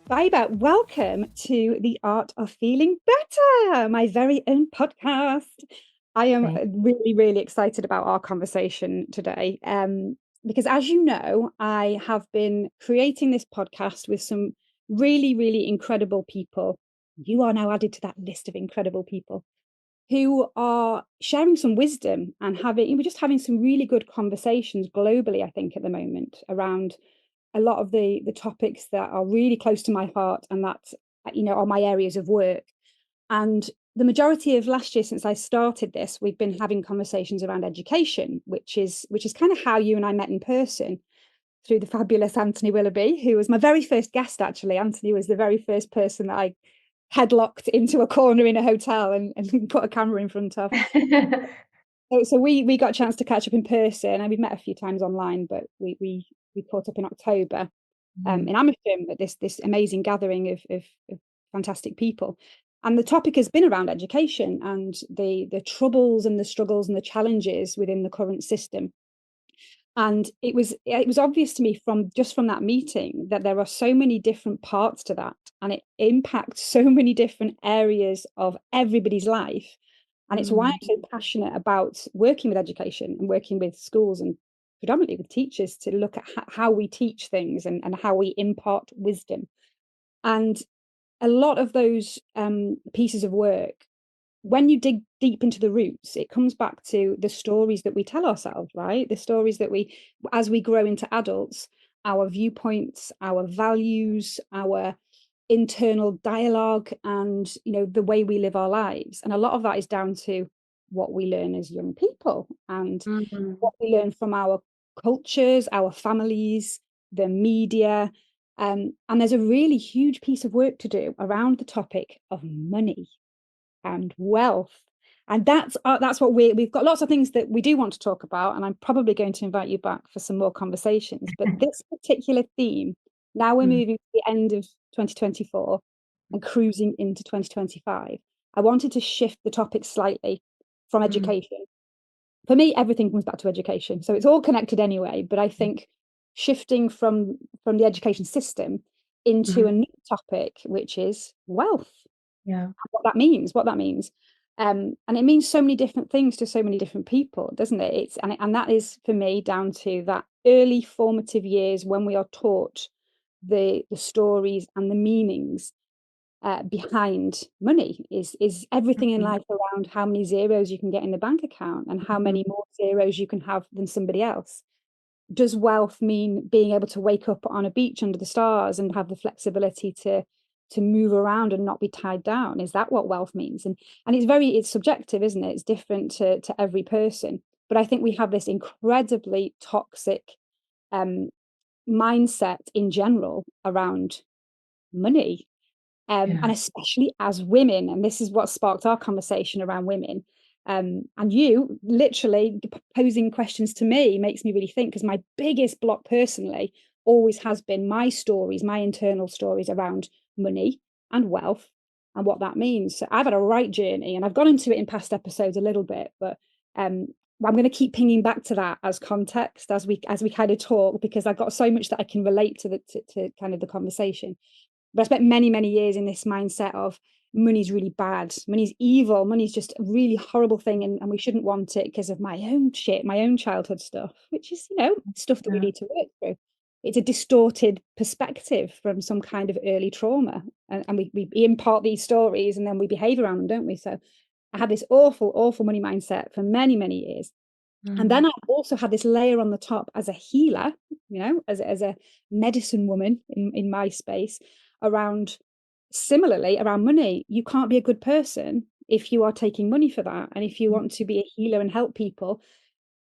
Baiba, welcome to the Art of Feeling Better, my very own podcast. I am Thank really, really excited about our conversation today. Because as you know, I have been creating this podcast with some really, really incredible people. You are now added to that list of incredible people who are sharing some wisdom and we're just having some really good conversations globally, I think, at the moment around a lot of the topics that are really close to my heart and that are my areas of work. And the majority of last year since I started this, we've been having conversations around education, which is kind of how you and I met in person through the fabulous Anthony Willoughby, who was my very first guest. Actually, Anthony was the very first person that I headlocked into a corner in a hotel and put a camera in front of. you. So we got a chance to catch up in person, and we've met a few times online, but we caught up in October Mhm. in Amersham at this amazing gathering of fantastic people. And the topic has been around education and the troubles and the struggles and the challenges within the current system. And it was obvious to me from that meeting that there are so many different parts to that, and it impacts so many different areas of everybody's life. And it's why I'm Mm, so passionate about working with education and working with schools and predominantly with teachers to look at how we teach things and how we impart wisdom. And a lot of those pieces of work, when you dig deep into the roots, it comes back to the stories that we tell ourselves, right? The stories that as we grow into adults, our viewpoints, our values, our internal dialogue, and the way we live our lives. And a lot of that is down to what we learn as young people and mhm. what we learn from our cultures, our families, the media. And there's a really huge piece of work to do around the topic of money and wealth. And that's what we've got lots of things that we do want to talk about, and I'm probably going to invite you back for some more conversations. But this particular theme, now we're Mm, moving to the end of 2024 and cruising into 2025, I wanted to shift the topic slightly from mm, education. For me, everything comes back to education, so it's all connected anyway. But I think shifting from the education system into mhm. a new topic, which is wealth, Yeah. what that means. And it means so many different things to so many different people, doesn't it? And that is for me down to that early formative years when we are taught the stories and the meanings behind money. Is everything in Mhm, life around how many zeros you can get in the bank account and how mhm, many more zeros you can have than somebody else? Does wealth mean being able to wake up on a beach under the stars and have the flexibility to move around and not be tied down? Is that what wealth means? And it's subjective, isn't it? It's different to every person. But I think we have this incredibly toxic um, mindset in general around money, yeah. and especially as women. And this is what sparked our conversation around women. And you literally posing questions to me makes me really think, because my biggest block personally always has been my stories, my internal stories around money and wealth and what that means. So I've had a right journey, and I've gone into it in past episodes a little bit, but um, I'm going to keep pinging back to that as context as we kind of talk, because I've got so much that I can relate to kind of the conversation. But I spent many, many years in this mindset of money's really bad, money's evil, money's just a really horrible thing, and we shouldn't want it because of my own shit, my own childhood stuff, which is, stuff that we Yeah. need to work through. It's a distorted perspective from some kind of early trauma. And we impart these stories and then we behave around them, don't we? So I had this awful, awful money mindset for many, many years. And Mm, then I also had this layer on the top as a healer, as a medicine woman in my space around similarly around money. You can't be a good person if you are taking money for that. And if you mm, want to be a healer and help people,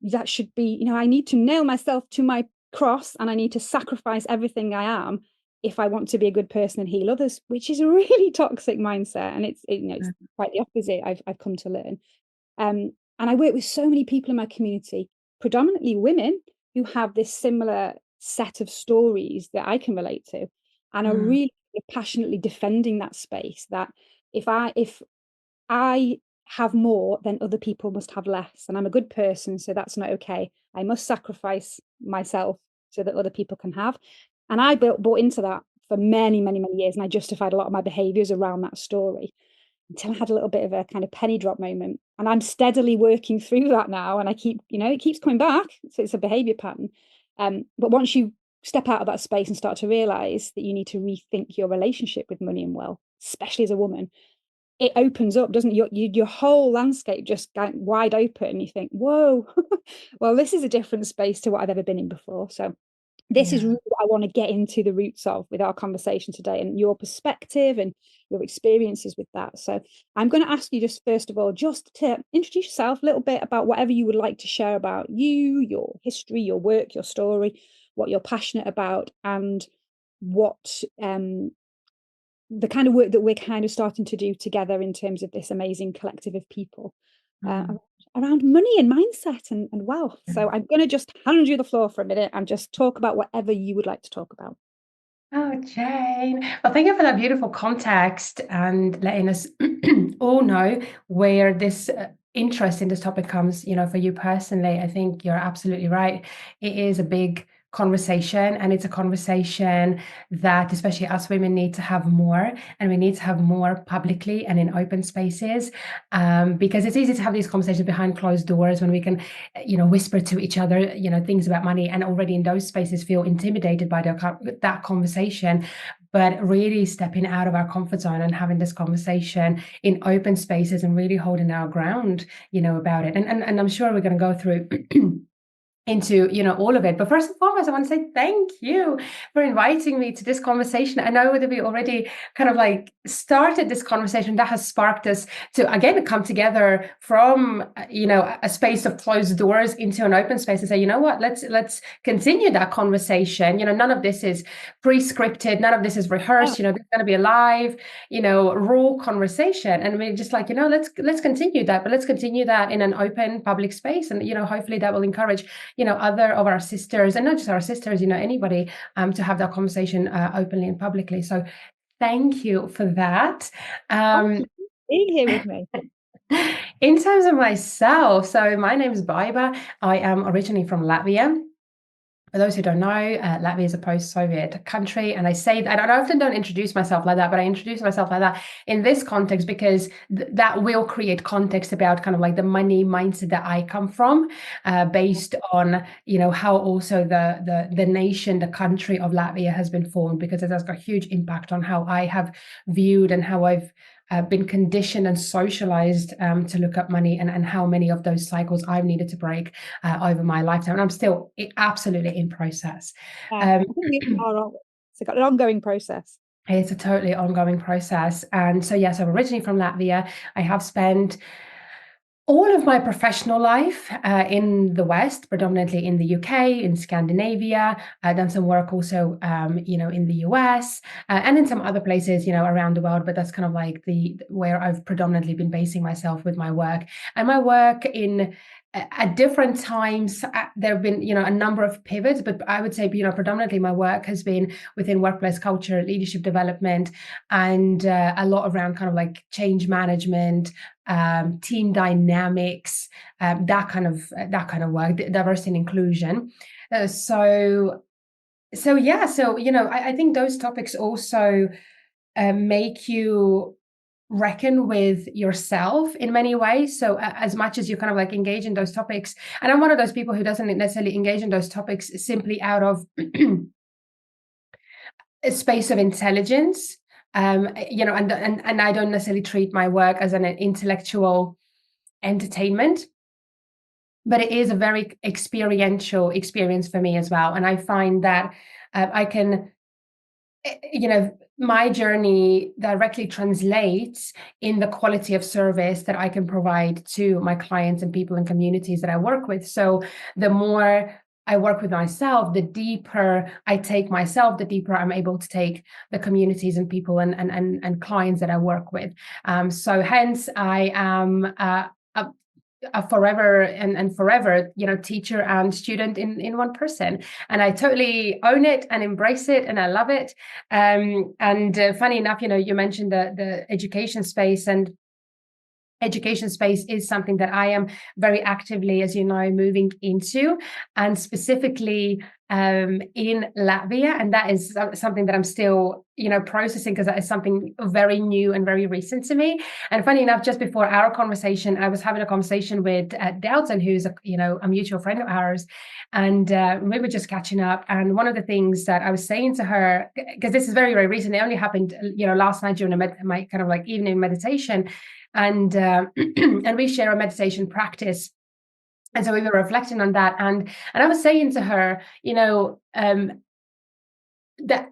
that should be, I need to nail myself to my cross and I need to sacrifice everything I am if I want to be a good person and heal others, which is a really toxic mindset. And it's mm, quite the opposite, I've come to learn. And I work with so many people in my community, predominantly women, who have this similar set of stories that I can relate to, and are mm, really passionately defending that space. That if I have more, then other people must have less, and I'm a good person, so that's not okay. I must sacrifice myself so that other people can have. And I bought into that for many, many, many years. And I justified a lot of my behaviors around that story until I had a little bit of a kind of penny drop moment. And I'm steadily working through that now. And I keep, it keeps coming back. So it's a behavior pattern. But once you step out of that space and start to realize that you need to rethink your relationship with money and wealth, especially as a woman, it opens up, doesn't it? Your whole landscape just wide open. You think, whoa, well, this is a different space to what I've ever been in before. So this is Yeah. really what I want to get into the roots of with our conversation today, and your perspective and your experiences with that. So I'm going to ask you, just first of all, just to introduce yourself a little bit about whatever you would like to share about you, your history, your work, your story, what you're passionate about, and what the kind of work that we're kind of starting to do together in terms of this amazing collective of people uh, Mm. around money and mindset and wealth. So I'm going to just hand you the floor for a minute and just talk about whatever you would like to talk about. Oh, Jane. Well, thank you for that beautiful context and letting us all know where this interest in this topic comes, for you personally. I think you're absolutely right. It is a big conversation, and it's a conversation that especially us women need to have more, and we need to have more publicly and in open spaces, because it's easy to have these conversations behind closed doors when we can whisper to each other things about money, and already in those spaces feel intimidated by that conversation. But really stepping out of our comfort zone and having this conversation in open spaces and really holding our ground about it, and I'm sure we're going to go through into all of it. But first and foremost, I want to say thank you for inviting me to this conversation. I know that we already kind of like started this conversation that has sparked us to again come together from a space of closed doors into an open space and say, you know what, let's continue that conversation. None of this is pre-scripted, none of this is rehearsed. There's going to be a live raw conversation, and we're just like, let's continue that, but let's continue that in an open public space, and hopefully that will encourage other of our sisters, and not just our sisters, anybody, to have that conversation openly and publicly. So thank you for that. Thank you for being here with me. In terms of myself, so my name is Baiba. I am originally from Latvia. For those who don't know, Latvia is a post-Soviet country, and I say that, and I often don't introduce myself like that, but I introduce myself like that in this context because that will create context about kind of like the money mindset that I come from, based on how also the nation, the country of Latvia has been formed, because it has got a huge impact on how I have viewed and how I've been conditioned and socialized to look at money, and how many of those cycles I've needed to break over my lifetime. And I'm still absolutely in process. I think we are. It's got an ongoing process. It's a totally ongoing process. And so, yes, I'm originally from Latvia. I have spent all of my professional life in the West, predominantly in the UK, in Scandinavia. I've done some work also, in the US, and in some other places, around the world. But that's kind of like where I've predominantly been basing myself with my work. And my work at different times, there have been, a number of pivots, but I would say, predominantly my work has been within workplace culture, leadership development, and a lot around kind of like change management, team dynamics, that kind of work, diversity and inclusion. I think those topics also make you reckon with yourself in many ways. So as much as you kind of like engage in those topics, and I'm one of those people who doesn't necessarily engage in those topics simply out of a space of intelligence, and I don't necessarily treat my work as an intellectual entertainment, but it is a very experiential experience for me as well. And I find that I can, my journey directly translates in the quality of service that I can provide to my clients and people and communities that I work with. So the more I work with myself, the deeper I take myself, the deeper I'm able to take the communities and people and clients that I work with. So hence I am a forever and forever, teacher and student in one person. And I totally own it and embrace it, and I love it. And funny enough, you mentioned the education space, and education space is something that I am very actively, as you know, moving into, and specifically in Latvia. And that is something that I'm still, processing, because that is something very new and very recent to me. And funny enough, just before our conversation, I was having a conversation with Delton, who's a mutual friend of ours, and we were just catching up. And one of the things that I was saying to her, because this is very, very recent, it only happened, last night during my kind of like evening meditation, and and we share a meditation practice, and so we were reflecting on that, and I was saying to her, that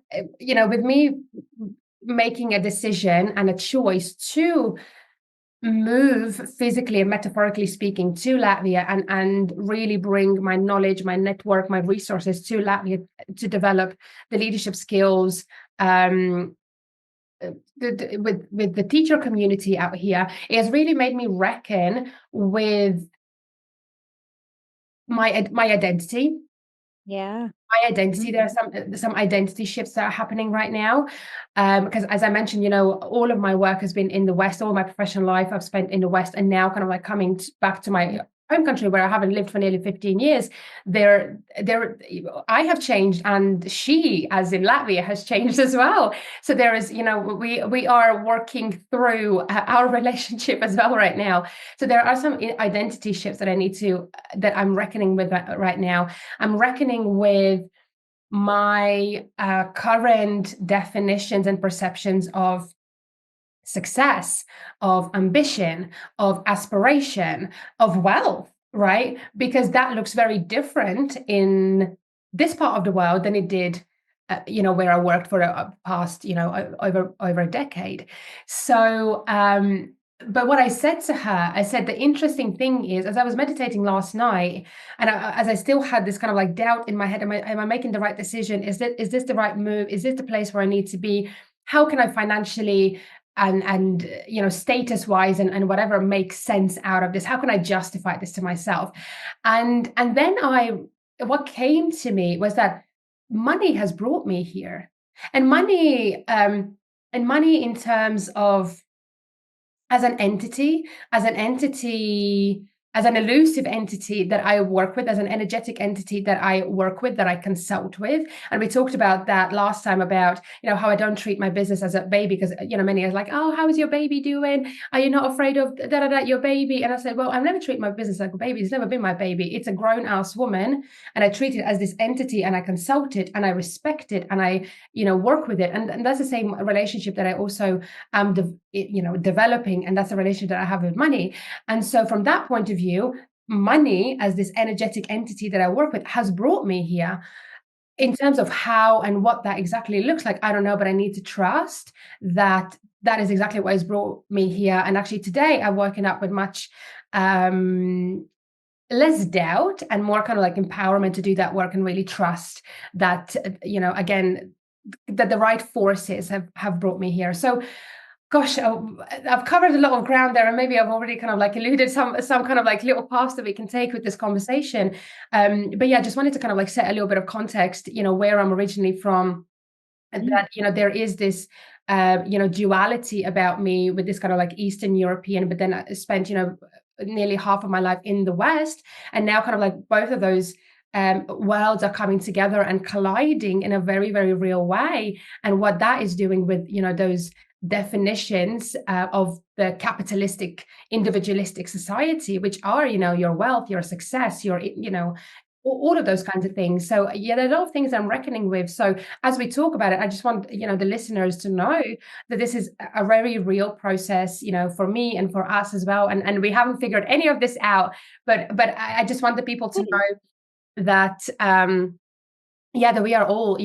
with me making a decision and a choice to move physically and metaphorically speaking to Latvia, and really bring my knowledge, my network, my resources to Latvia to develop the leadership skills, with the teacher community out here, it has really made me reckon with my identity. Yeah. My identity. There are some identity shifts that are happening right now, because as I mentioned, all of my work has been in the West. All my professional life I've spent in the West, and now kind of like coming back to my home country where I haven't lived for nearly 15 years. There, I have changed, and she, as in Latvia, has changed as well. So there is, we are working through our relationship as well right now. So there are some identity shifts that I'm reckoning with right now. I'm reckoning with my current definitions and perceptions of success, of ambition, of aspiration, of wealth, right? Because that looks very different in this part of the world than it did, where I worked for a past, over a decade. So, but what I said to her, I said, the interesting thing is, as I was meditating last night, and as I still had this kind of like doubt in my head, am I making the right decision? Is this the right move? Is this the place where I need to be? How can I financially and status wise and whatever makes sense out of this? How can I justify this to myself? And then what came to me was that money has brought me here, and money in terms of as an entity, as an elusive entity that I work with, as an energetic entity that I work with, that I consult with. And we talked about that last time, about, how I don't treat my business as a baby, because, many are like, oh, how is your baby doing? Are you not afraid of your baby? And I said, well, I've never treated my business like a baby. It's never been my baby. It's a grown ass woman. And I treat it as this entity, and I consult it, and I respect it, and I, work with it. And that's the same relationship that I also am, developing. And that's a relationship that I have with money. And so from that point of view, money as this energetic entity that I work with has brought me here. In terms of how and what that exactly looks like, I don't know, but I need to trust that that is exactly what has brought me here. And actually today I've woken up with much less doubt and more kind of like empowerment to do that work, and really trust that, again, that the right forces have brought me here. So gosh, I've covered a lot of ground there, and maybe I've already kind of like alluded some kind of like little paths that we can take with this conversation. But yeah, just wanted to kind of like set a little bit of context, where I'm originally from, and that, there is this, duality about me, with this kind of like Eastern European, but then I spent, nearly half of my life in the West, and now kind of like both of those worlds are coming together and colliding in a very, very real way. And what that is doing with, those definitions of the capitalistic, individualistic society, which are, your wealth, your success, your, all of those kinds of things. So yeah, there are a lot of things I'm reckoning with. So as we talk about it, I just want, the listeners to know that this is a very real process, for me and for us as well. And we haven't figured any of this out, but I just want the people to know that, that we are all,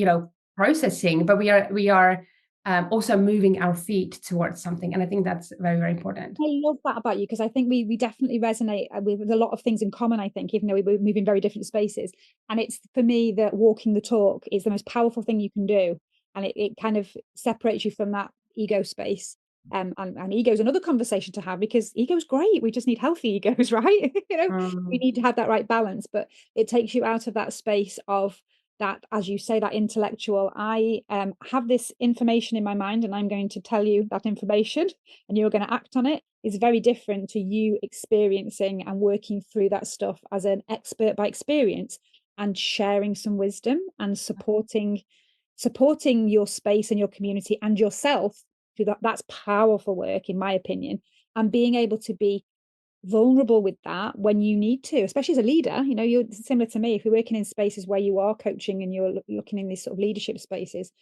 processing, but we are also moving our feet towards something. And I think that's very, very important. I love that about you, because I think we definitely resonate with a lot of things in common, I think, even though we move in very different spaces. And it's, for me, that walking the talk is the most powerful thing you can do. And it kind of separates you from that ego space. And ego is another conversation to have, because ego's great. We just need healthy egos, right? We need to have that right balance. But it takes you out of that space of that, as you say, that intellectual, I have this information in my mind and I'm going to tell you that information and you're going to act on it, is very different to you experiencing and working through that stuff as an expert by experience and sharing some wisdom and supporting your space and your community and yourself through that. That's powerful work, in my opinion. And being able to be vulnerable with that when you need to, especially as a leader. You know, you're similar to me. If you're working in spaces where you are coaching and you're looking in these sort of leadership spaces,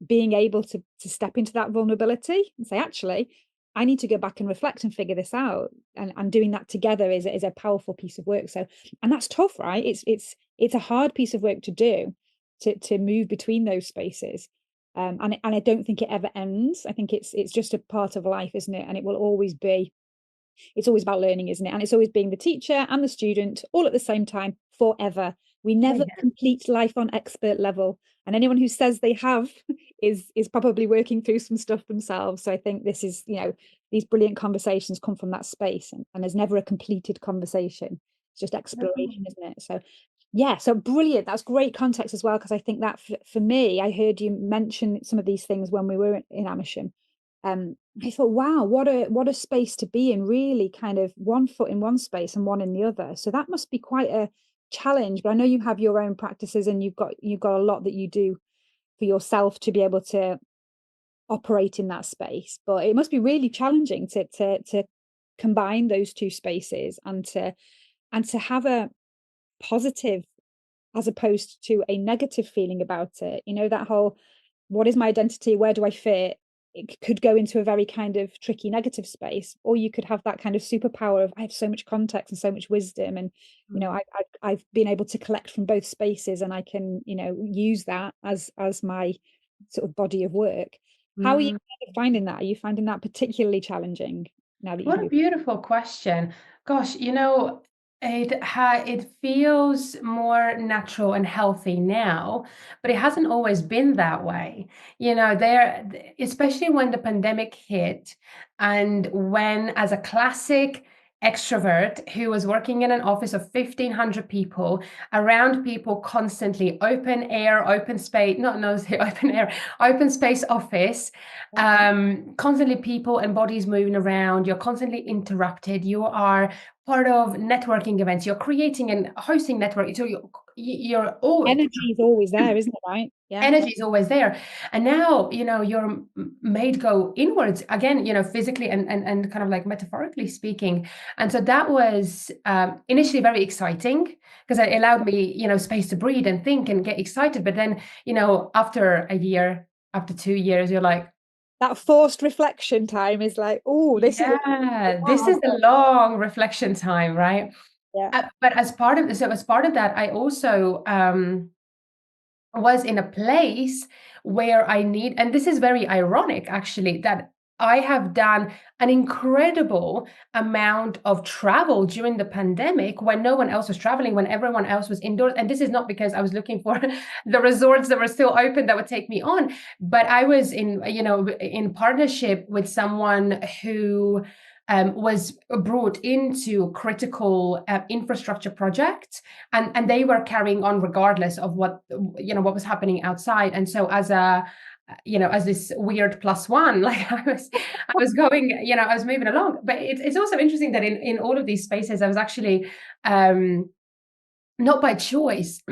being able to step into that vulnerability and say, actually, I need to go back and reflect and figure this out. And doing that together is a powerful piece of work. So, and that's tough, right? It's a hard piece of work to do, to move between those spaces. And I don't think it ever ends. I think it's just a part of life, isn't it? And it will always be. It's always about learning, isn't it? And it's always being the teacher and the student all at the same time forever. We never Yeah. complete life on expert level. And anyone who says they have is probably working through some stuff themselves. So I think this is, these brilliant conversations come from that space, and there's never a completed conversation. It's just exploration, isn't it? So yeah, so brilliant. That's great context as well, because I think that for me, I heard you mention some of these things when we were in Amersham. I thought, wow, what a space to be in, really kind of one foot in one space and one in the other. So that must be quite a challenge. But I know you have your own practices and you've got a lot that you do for yourself to be able to operate in that space. But it must be really challenging to combine those two spaces and to have a positive as opposed to a negative feeling about it. That whole, what is my identity? Where do I fit? It could go into a very kind of tricky negative space, or you could have that kind of superpower of, I have so much context and so much wisdom, and Mm. I've been able to collect from both spaces, and I can use that as my sort of body of work. How are you Mm. kind of finding that? Are you finding that particularly challenging now that you've What a moved? beautiful question. Gosh, it feels more natural and healthy now, but it hasn't always been that way. Especially when the pandemic hit, and when, as a classic extrovert who was working in an office of 1,500 people, around people constantly, open air, open space, not no, open air, open space office, constantly people and bodies moving around, you're constantly interrupted, you are part of networking events, you're creating and hosting network, so you're always, Energy is always there, isn't it? Right? Yeah. energy is always there. And now you're made go inwards again, physically and kind of like metaphorically speaking. And so that was initially very exciting, because it allowed me space to breathe and think and get excited. But then after a year, after 2 years, you're like, That forced reflection time is like, oh, this is yeah, this is wow. the long reflection time, right? Yeah. But as part of that, I also was in a place where and this is very ironic actually, that I have done an incredible amount of travel during the pandemic when no one else was traveling, when everyone else was indoors. And this is not because I was looking for the resorts that were still open that would take me on, but I was in partnership with someone who was brought into critical infrastructure projects, and they were carrying on regardless of what was happening outside. And so as this weird plus one, like I was going, I was moving along. But it's also interesting that in all of these spaces I was actually not by choice,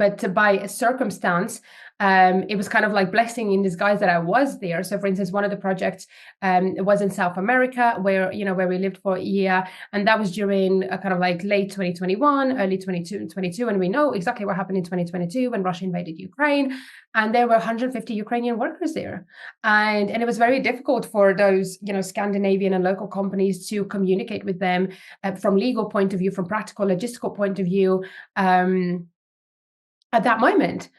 but by circumstance. It was kind of like blessing in disguise that I was there. So, for instance, one of the projects was in South America, where we lived for a year, and that was during a kind of like late 2021, early 2022, and we know exactly what happened in 2022 when Russia invaded Ukraine, and there were 150 Ukrainian workers there, and it was very difficult for those Scandinavian and local companies to communicate with them from legal point of view, from practical logistical point of view, um, at that moment.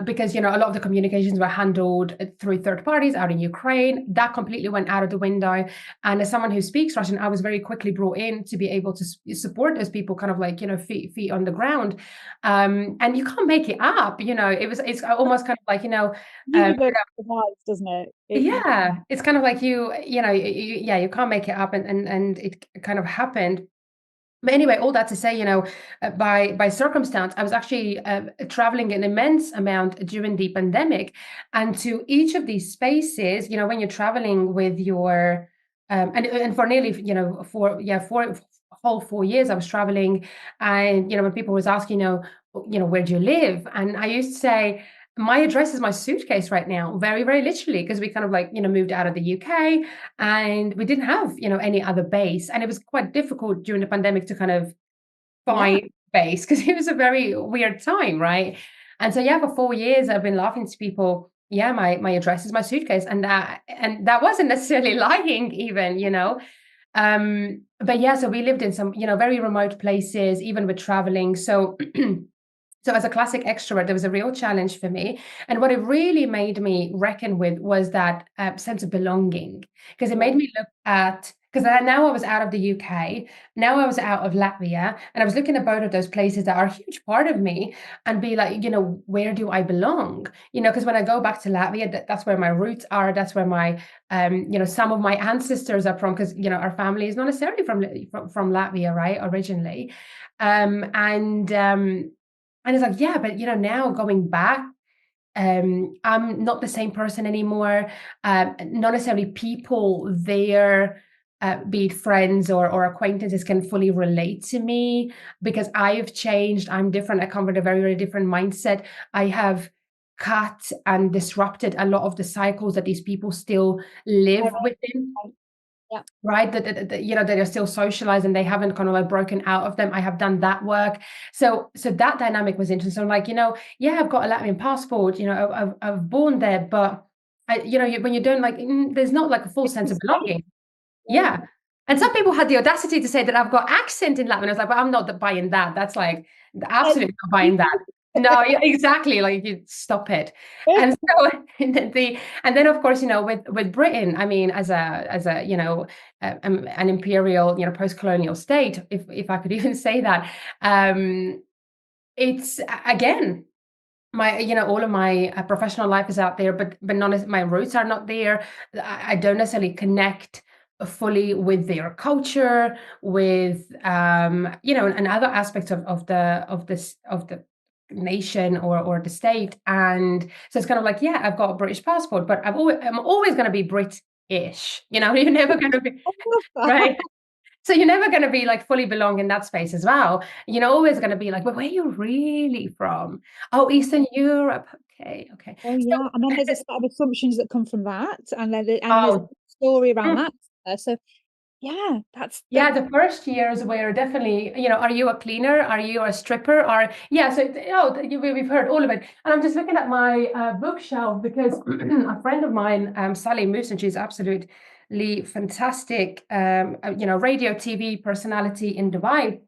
Because a lot of the communications were handled through third parties out in Ukraine. That completely went out of the window. And as someone who speaks Russian, I was very quickly brought in to be able to support those people, kind of like feet on the ground. And you can't make it up. It's almost kind of like um, Universe provides, doesn't it? yeah, it's kind of like yeah, you can't make it up, and it kind of happened. But anyway, all that to say, by circumstance, I was actually traveling an immense amount during the pandemic, and to each of these spaces, when you're traveling with your, and for nearly, for whole 4 years, I was traveling, and when people was asking, where do you live, and I used to say, my address is my suitcase right now, very, very literally, because we kind of like, moved out of the UK, and we didn't have, any other base. And it was quite difficult during the pandemic to kind of Yeah, find base because it was a very weird time, right? And so yeah, for 4 years I've been laughing to people, yeah, my address is my suitcase. And that wasn't necessarily lying even, but yeah, so we lived in some, very remote places, even with traveling. So so as a classic extrovert, there was a real challenge for me. And what it really made me reckon with was that sense of belonging, because it yeah, made me look at, because now I was out of the UK, now I was out of Latvia, and I was looking at both of those places that are a huge part of me and be like, where do I belong? Because when I go back to Latvia, that's where my roots are. That's where my, some of my ancestors are from, because, our family is not necessarily from Latvia, right, originally. And it's like, yeah, but now going back, I'm not the same person anymore. Not necessarily people there, be it friends or acquaintances, can fully relate to me because I've changed. I'm different. I come with a very, very different mindset. I have cut and disrupted a lot of the cycles that these people still right, live within. right, yeah, Right, that they're still socialized and they haven't kind of like broken out of them. I have done that work, so that dynamic was interesting. So I'm like, yeah, I've got a Latvian passport. I've born there, but when you don't like, there's not like a full sense different of space. belonging. Yeah, Yeah. And some people had the audacity to say that I've got accent in Latin. I was like, but I'm not buying that. That's like absolutely not buying that. No, yeah, exactly. Like you stop it. And so and then of course, with Britain, I mean, as a an imperial, post-colonial state, if I could even say that, it's again my all of my professional life is out there, but not as my roots are not there. I don't necessarily connect fully with their culture, with and other aspects of the nation or the state. And so it's kind of like, yeah, I've got a British passport, but I'm always going to be British. You're never going to be I love that. right. So you're never gonna be, like, fully belong in that space as well. You're always gonna be like, "Well, where are you really from?" "Oh, Eastern Europe." "Okay, okay." Oh, So yeah, and then there's a set of assumptions that come from that, and then there's a oh, story around mm, that. So, yeah, that yeah, the first years were definitely, "Are you a cleaner? Are you a stripper?" Or yeah, so we've heard all of it. And I'm just looking at my, bookshelf because a friend of mine, Sally Moose, and she's absolutely fantastic, radio, TV personality in Dubai.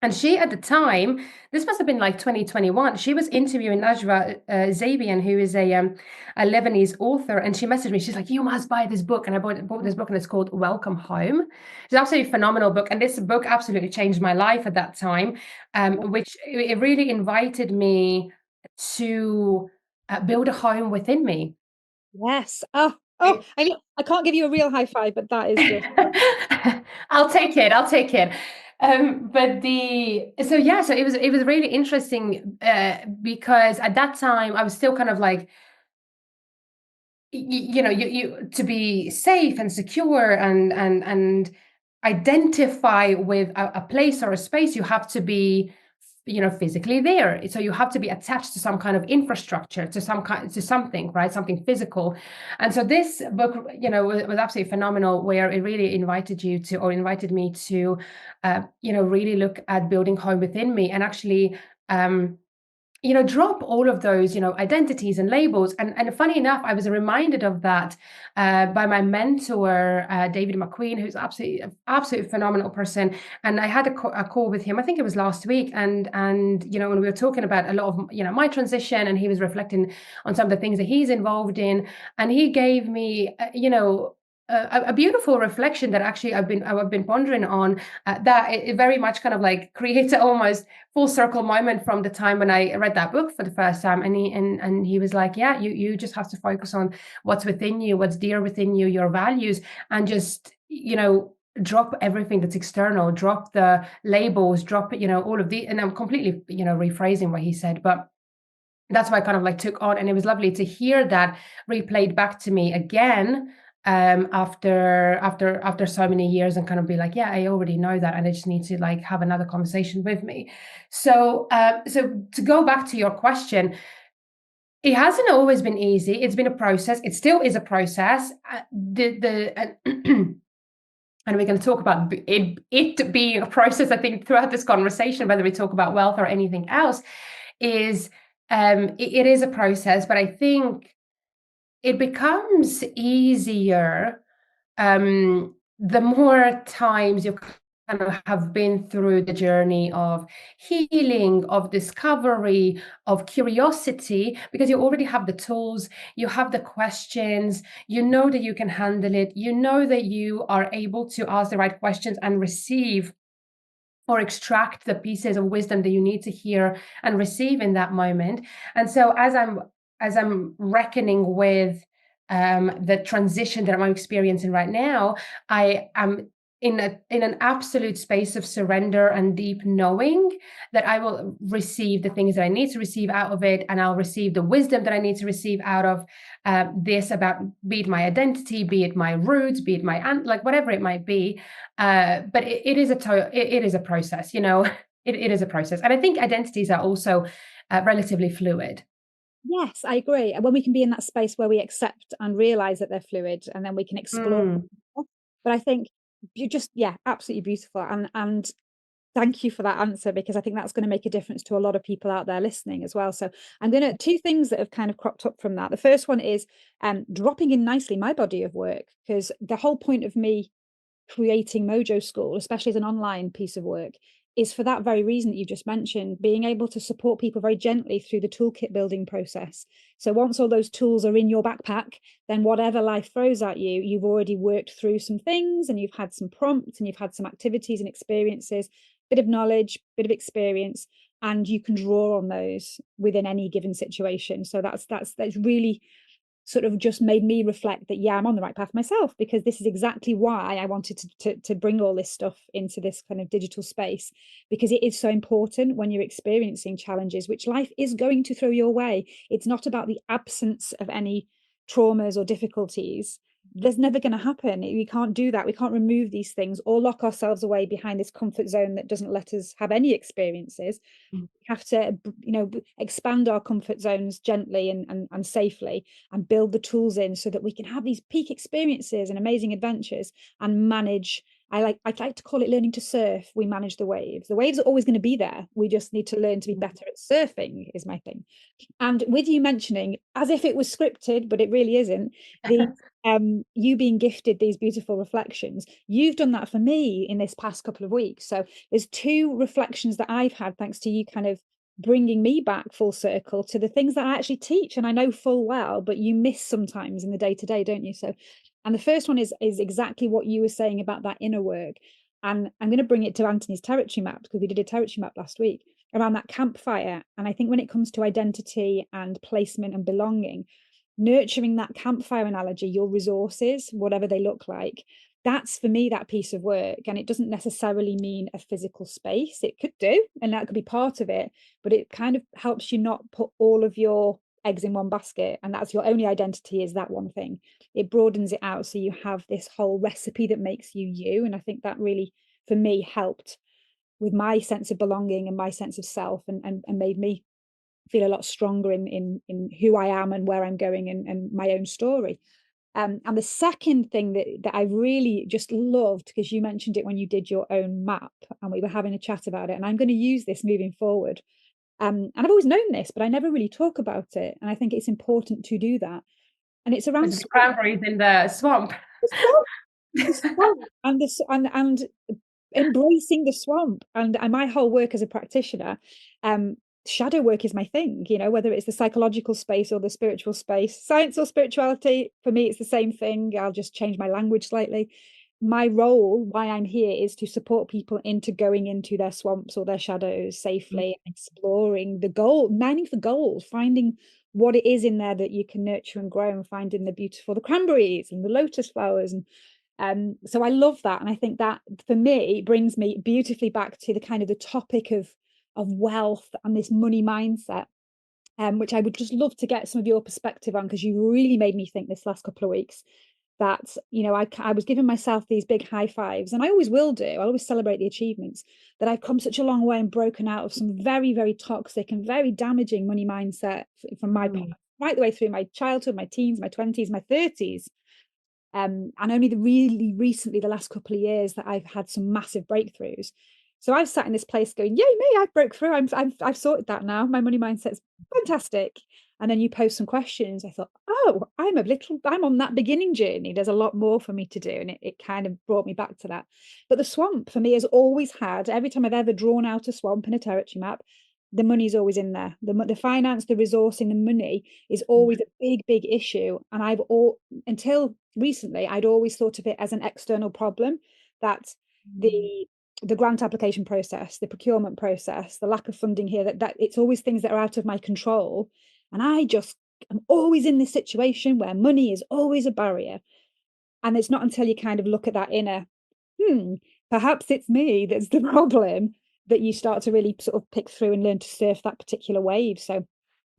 And she, at the time, this must have been like 2021, she was interviewing Najwa Zabian, who is a Lebanese author. And she messaged me. She's like, you must buy this book. And I bought this book, and it's called Welcome Home. It's an absolutely phenomenal book. And this book absolutely changed my life at that time, which it really invited me to build a home within me. yes. Oh, I can't give you a real high five, but that is just I'll take it. I'll take it. But the so yeah, so it was really interesting because at that time I was still kind of like you to be safe and secure and identify with a place or a space, you have to be physically there. So you have to be attached to some kind of infrastructure, to something, right? Something physical. And so this book, was absolutely phenomenal, where it really invited me to really look at building home within me, and actually um drop all of those, identities and labels. And funny enough, I was reminded of that by my mentor, David McQueen, who's absolutely phenomenal person. And I had a call with him, I think it was last week. And when we were talking about a lot of, my transition, and he was reflecting on some of the things that he's involved in. And he gave me, a beautiful reflection that actually I've been pondering on, that it very much kind of like creates almost full circle moment from the time when I read that book for the first time. And he was like, yeah, you just have to focus on what's within you, what's dear within you, your values, and just drop everything that's external, drop the labels, drop, all of the, and I'm completely, rephrasing what he said, but that's why I kind of like took on, and it was lovely to hear that replayed back to me again, after so many years, and kind of be like, yeah, I already know that, and I just need to like have another conversation with me. So to go back to your question, it hasn't always been easy. It's been a process. It still is a process. And we're going to talk about it being a process, I think, throughout this conversation, whether we talk about wealth or anything else, is it is a process, but I think it becomes easier the more times you kind of have been through the journey of healing, of discovery, of curiosity, because you already have the tools, you have the questions, you know that you can handle it, you know that you are able to ask the right questions and receive or extract the pieces of wisdom that you need to hear and receive in that moment. And so as I'm reckoning with the transition that I'm experiencing right now, I am in an absolute space of surrender and deep knowing that I will receive the things that I need to receive out of it, and I'll receive the wisdom that I need to receive out of this, about be it my identity, be it my roots, be it my like whatever it might be. But it is it is a process, it is a process, and I think identities are also relatively fluid. Yes, I agree. And when we can be in that space where we accept and realize that they're fluid, and then we can explore Mm. more. But I think you just, yeah, absolutely beautiful. And thank you for that answer, because I think that's going to make a difference to a lot of people out there listening as well. So I'm going to, two things that have kind of cropped up from that. The first one is dropping in nicely my body of work, because the whole point of me creating Mojo School, especially as an online piece of work, is for that very reason that you just mentioned, being able to support people very gently through the toolkit building process. So once all those tools are in your backpack, then whatever life throws at you, you've already worked through some things, and you've had some prompts, and you've had some activities and experiences, bit of knowledge, bit of experience, and you can draw on those within any given situation. So that's really sort of just made me reflect that, yeah, I'm on the right path myself, because this is exactly why I wanted to bring all this stuff into this kind of digital space, because it is so important when you're experiencing challenges, which life is going to throw your way. It's not about the absence of any traumas or difficulties. There's never going to happen. We can't do that. We can't remove these things or lock ourselves away behind this comfort zone that doesn't let us have any experiences. Mm. Have to, expand our comfort zones gently and safely, and build the tools in so that we can have these peak experiences and amazing adventures, and manage. I'd like to call it learning to surf. We manage the waves. The waves are always going to be there. We just need to learn to be better at surfing, is my thing. And with you mentioning, as if it was scripted, but it really isn't, the you being gifted these beautiful reflections, you've done that for me in this past couple of weeks. So there's two reflections that I've had, thanks to you kind of bringing me back full circle to the things that I actually teach and I know full well, but you miss sometimes in the day to day, don't you? So, and the first one is exactly what you were saying about that inner work. And I'm going to bring it to Anthony's territory map, because we did a territory map last week around that campfire. And I think when it comes to identity and placement and belonging, nurturing that campfire analogy, your resources, whatever they look like, that's for me that piece of work. And it doesn't necessarily mean a physical space. It could do, and that could be part of it, but it kind of helps you not put all of your eggs in one basket, and that's your only identity, is that one thing. It broadens it out so you have this whole recipe that makes you you. And I think that really, for me, helped with my sense of belonging and my sense of self, and made me feel a lot stronger in who I am and where I'm going, and my own story. And the second thing that I really just loved, because you mentioned it when you did your own map and we were having a chat about it, and I'm going to use this moving forward. And I've always known this, but I never really talk about it. And I think it's important to do that. And it's around With the cranberries in the swamp. the swamp, the swamp, and embracing the swamp. And my whole work as a practitioner, shadow work is my thing, whether it's the psychological space or the spiritual space, science or spirituality. For me, it's the same thing. I'll just change my language slightly. My role, why I'm here, is to support people into going into their swamps or their shadows safely, exploring the goal, mining for gold, finding what it is in there that you can nurture and grow, and finding the beautiful, the cranberries and the lotus flowers, So I love that. And I think that for me brings me beautifully back to the kind of the topic of wealth and this money mindset, which I would just love to get some of your perspective on, because you really made me think this last couple of weeks that, I was giving myself these big high fives, and I always will do. I'll always celebrate the achievements, that I've come such a long way and broken out of some very, very toxic and very damaging money mindset from my past, Mm. right the way through my childhood, my teens, my 20s, my 30s. And only really recently, the last couple of years, that I've had some massive breakthroughs. So I've sat in this place going, "Yay me! I broke through. I've sorted that now. My money mindset's fantastic." And then you post some questions. I thought, "Oh, I'm on that beginning journey. There's a lot more for me to do," and it kind of brought me back to that. But the swamp for me has always had. Every time I've ever drawn out a swamp in a territory map, the money's always in there. The finance, the resourcing, the money is always a big, big issue. And until recently, I'd always thought of it as an external problem, that Mm. the the grant application process, the procurement process, the lack of funding here, that it's always things that are out of my control. And I just am always in this situation where money is always a barrier. And it's not until you kind of look at that inner, hmm, perhaps it's me that's the problem, that you start to really sort of pick through and learn to surf that particular wave. So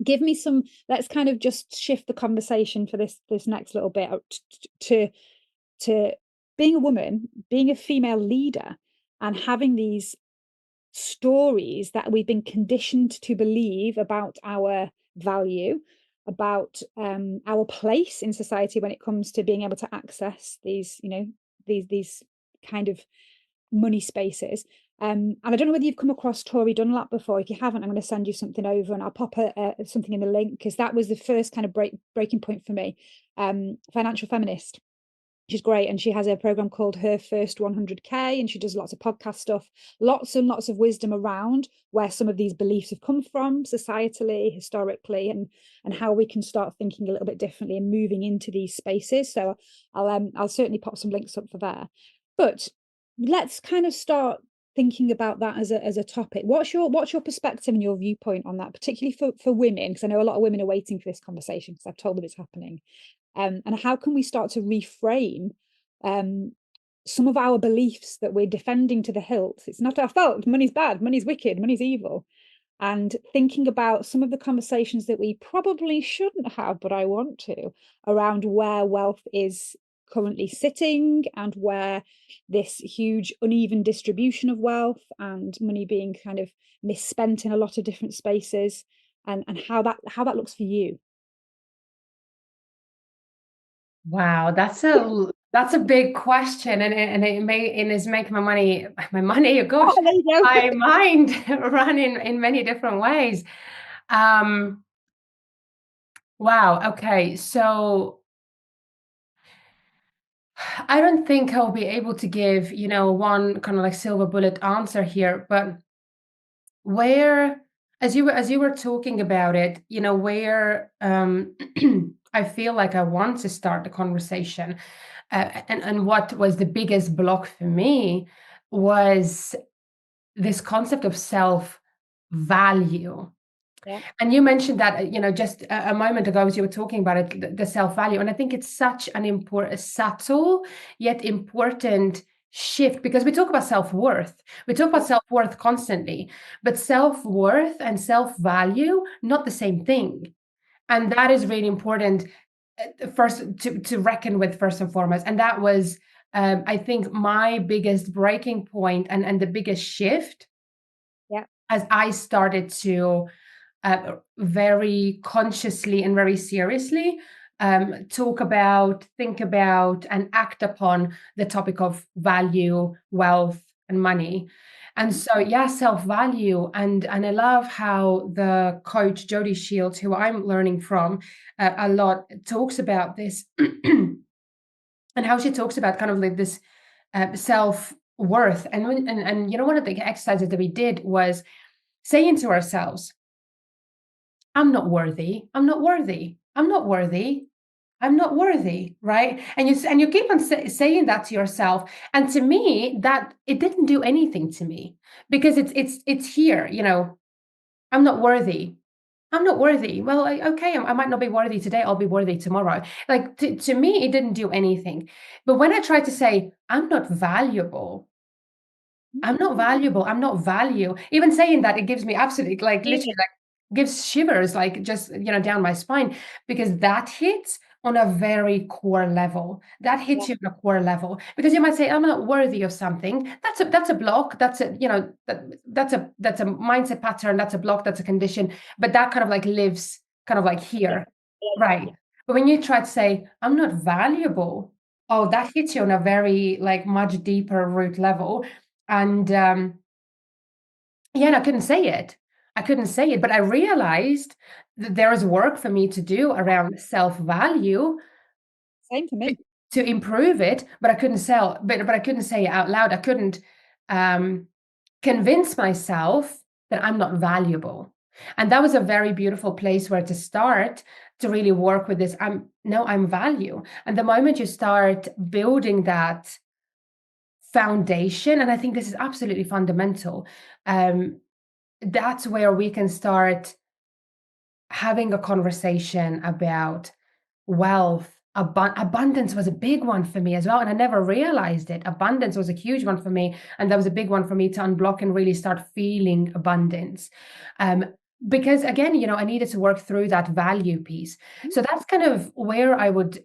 give me some, let's kind of just shift the conversation for this next little bit to to being a woman, being a female leader, and having these stories that we've been conditioned to believe about our value, about our place in society when it comes to being able to access these, these kind of money spaces. And I don't know whether you've come across Tori Dunlap before. If you haven't, I'm going to send you something over, and I'll pop something in the link, because that was the first kind of breaking point for me. Financial feminist. She's great, and she has a program called Her First 100K, and she does lots of podcast stuff, lots and lots of wisdom around where some of these beliefs have come from societally, historically, and how we can start thinking a little bit differently and moving into these spaces. So I'll certainly pop some links up for there. But let's kind of start thinking about that as a topic. What's your perspective and your viewpoint on that, particularly for women? Because I know a lot of women are waiting for this conversation, because I've told them it's happening. And how can we start to reframe um, some of our beliefs that we're defending to the hilt? It's not our fault. Money's bad. Money's wicked. Money's evil. And thinking about some of the conversations that we probably shouldn't have, but I want to, around where wealth is currently sitting, and where this huge uneven distribution of wealth and money being kind of misspent in a lot of different spaces, and how that looks for you. Wow, that's a big question, and it is making my money, Oh, gosh, there you go. my mind run in many different ways. Um, wow, okay, so I don't think I'll be able to give, one kind of like silver bullet answer here, but where, as you were talking about it, where I feel like I want to start the conversation, and what was the biggest block for me was this concept of self value. Yeah, And you mentioned that, just a moment ago as you were talking about it, the self-value. And I think it's such an important, subtle yet important shift, because we talk about self-worth. We talk about yeah, self-worth constantly, but self-worth and self-value, not the same thing. And that is really important, first to reckon with, first and foremost. And that was, I think, my biggest breaking point, and the biggest shift yeah. as I started to very consciously and very seriously talk about, think about, and act upon the topic of value, wealth, and money. And so, yeah, self-value, and I love how the coach Jody Shields, who I'm learning from a lot, talks about this, and how she talks about kind of like this self-worth. And one of the exercises that we did was saying to ourselves, I'm not worthy. I'm not worthy. I'm not worthy. I'm not worthy, right? And you keep on saying that to yourself. And to me, that it didn't do anything to me, because it's here. I'm not worthy. I'm not worthy. Well, okay, I might not be worthy today. I'll be worthy tomorrow. Like to me, it didn't do anything. But when I tried to say, I'm not valuable, I'm not Mm, valuable. I'm not value. Even saying that, it gives me absolutely, like, yeah, literally, like, gives shivers, like, just, down my spine, because that hits on a very core level. That yeah, hits you on a core level because you might say, I'm not worthy of something. That's a block. That's a, that's a mindset pattern. That's a block. That's a condition. But that kind of like lives kind of like yeah, here, yeah, right? But when you try to say, I'm not valuable, oh, that hits you on a very like much deeper root level. And yeah, and I couldn't say it. I couldn't say it, but I realized that there is work for me to do around self-value same for to, me. to improve it, but I couldn't sell, but I couldn't say it out loud. I couldn't um, convince myself that I'm not valuable. And that was a very beautiful place where to start to really work with this. I'm value. And the moment you start building that foundation, and I think this is absolutely fundamental, um, that's where we can start having a conversation about wealth. Abundance was a big one for me as well, and I never realized it. Abundance was a huge one for me, and that was a big one for me to unblock and really start feeling abundance. Um, because again, I needed to work through that value piece. So that's kind of where I would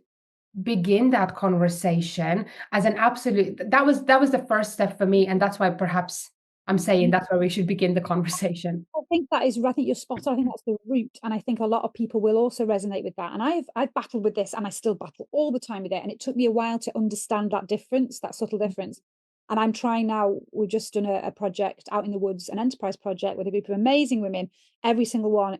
begin that conversation as an absolute. That was the first step for me, and that's why perhaps I'm saying that's where we should begin the conversation. I think that is, I think you're spot on. I think that's the root. And I think a lot of people will also resonate with that. And I've battled with this and I still battle all the time with it. And it took me a while to understand that difference, that subtle difference. And I'm trying now, we've just done a project out in the woods, an enterprise project with a group of amazing women, every single one,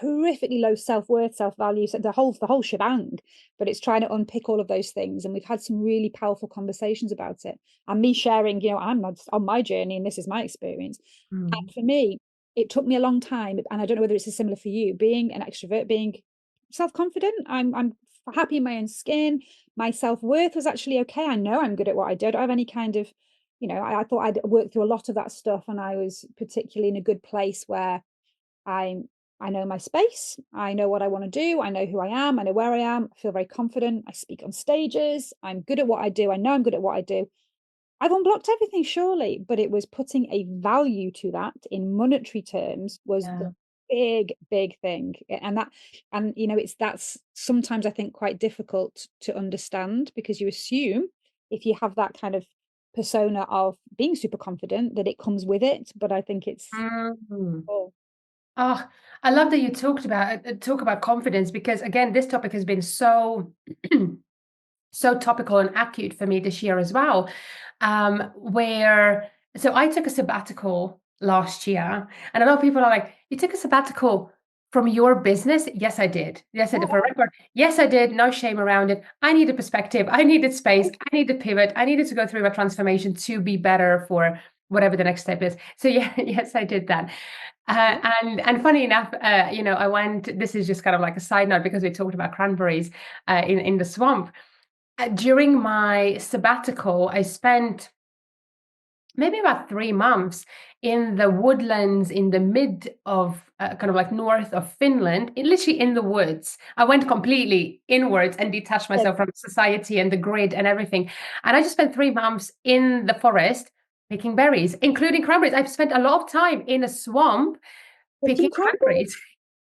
horrifically low self-worth, self-value, so the whole shebang. But it's trying to unpick all of those things. And we've had some really powerful conversations about it. And me sharing, I'm not on my journey and this is my experience. Mm. And for me, it took me a long time, and I don't know whether it's similar for you, being an extrovert, being self-confident. I'm happy in my own skin. My self-worth was actually okay. I know I'm good at what I do. I don't have any kind of, I thought I'd worked through a lot of that stuff, and I was particularly in a good place where I I know my space. I know what I want to do. I know who I am. I know where I am. I feel very confident. I speak on stages. I'm good at what I do. I know I'm good at what I do. I've unblocked everything, surely, but it was putting a value to that in monetary terms was the Yeah. big, big thing. And that's sometimes I think quite difficult to understand because you assume if you have that kind of persona of being super confident that it comes with it. But I think it's Mm. oh, Oh, I love that you talk about confidence because again, this topic has been so so topical and acute for me this year as well. Where so I took a sabbatical last year, and a lot of people are like, "You took a sabbatical from your business?" Yes, I did. Yes, I did. For a record, yes, I did. No shame around it. I needed perspective. I needed space. I needed pivot. I needed to go through a transformation to be better for whatever the next step is. So yeah, yes, I did that. And funny enough, I went. This is just kind of like a side note because we talked about cranberries in the swamp. During my sabbatical, I spent maybe about 3 months in the woodlands in the mid of kind of like north of Finland, literally in the woods. I went completely inwards and detached yeah. myself from society and the grid and everything. And I just spent 3 months in the forest picking berries, including cranberries. I've spent a lot of time in a swamp picking Picking cranberries. cranberries.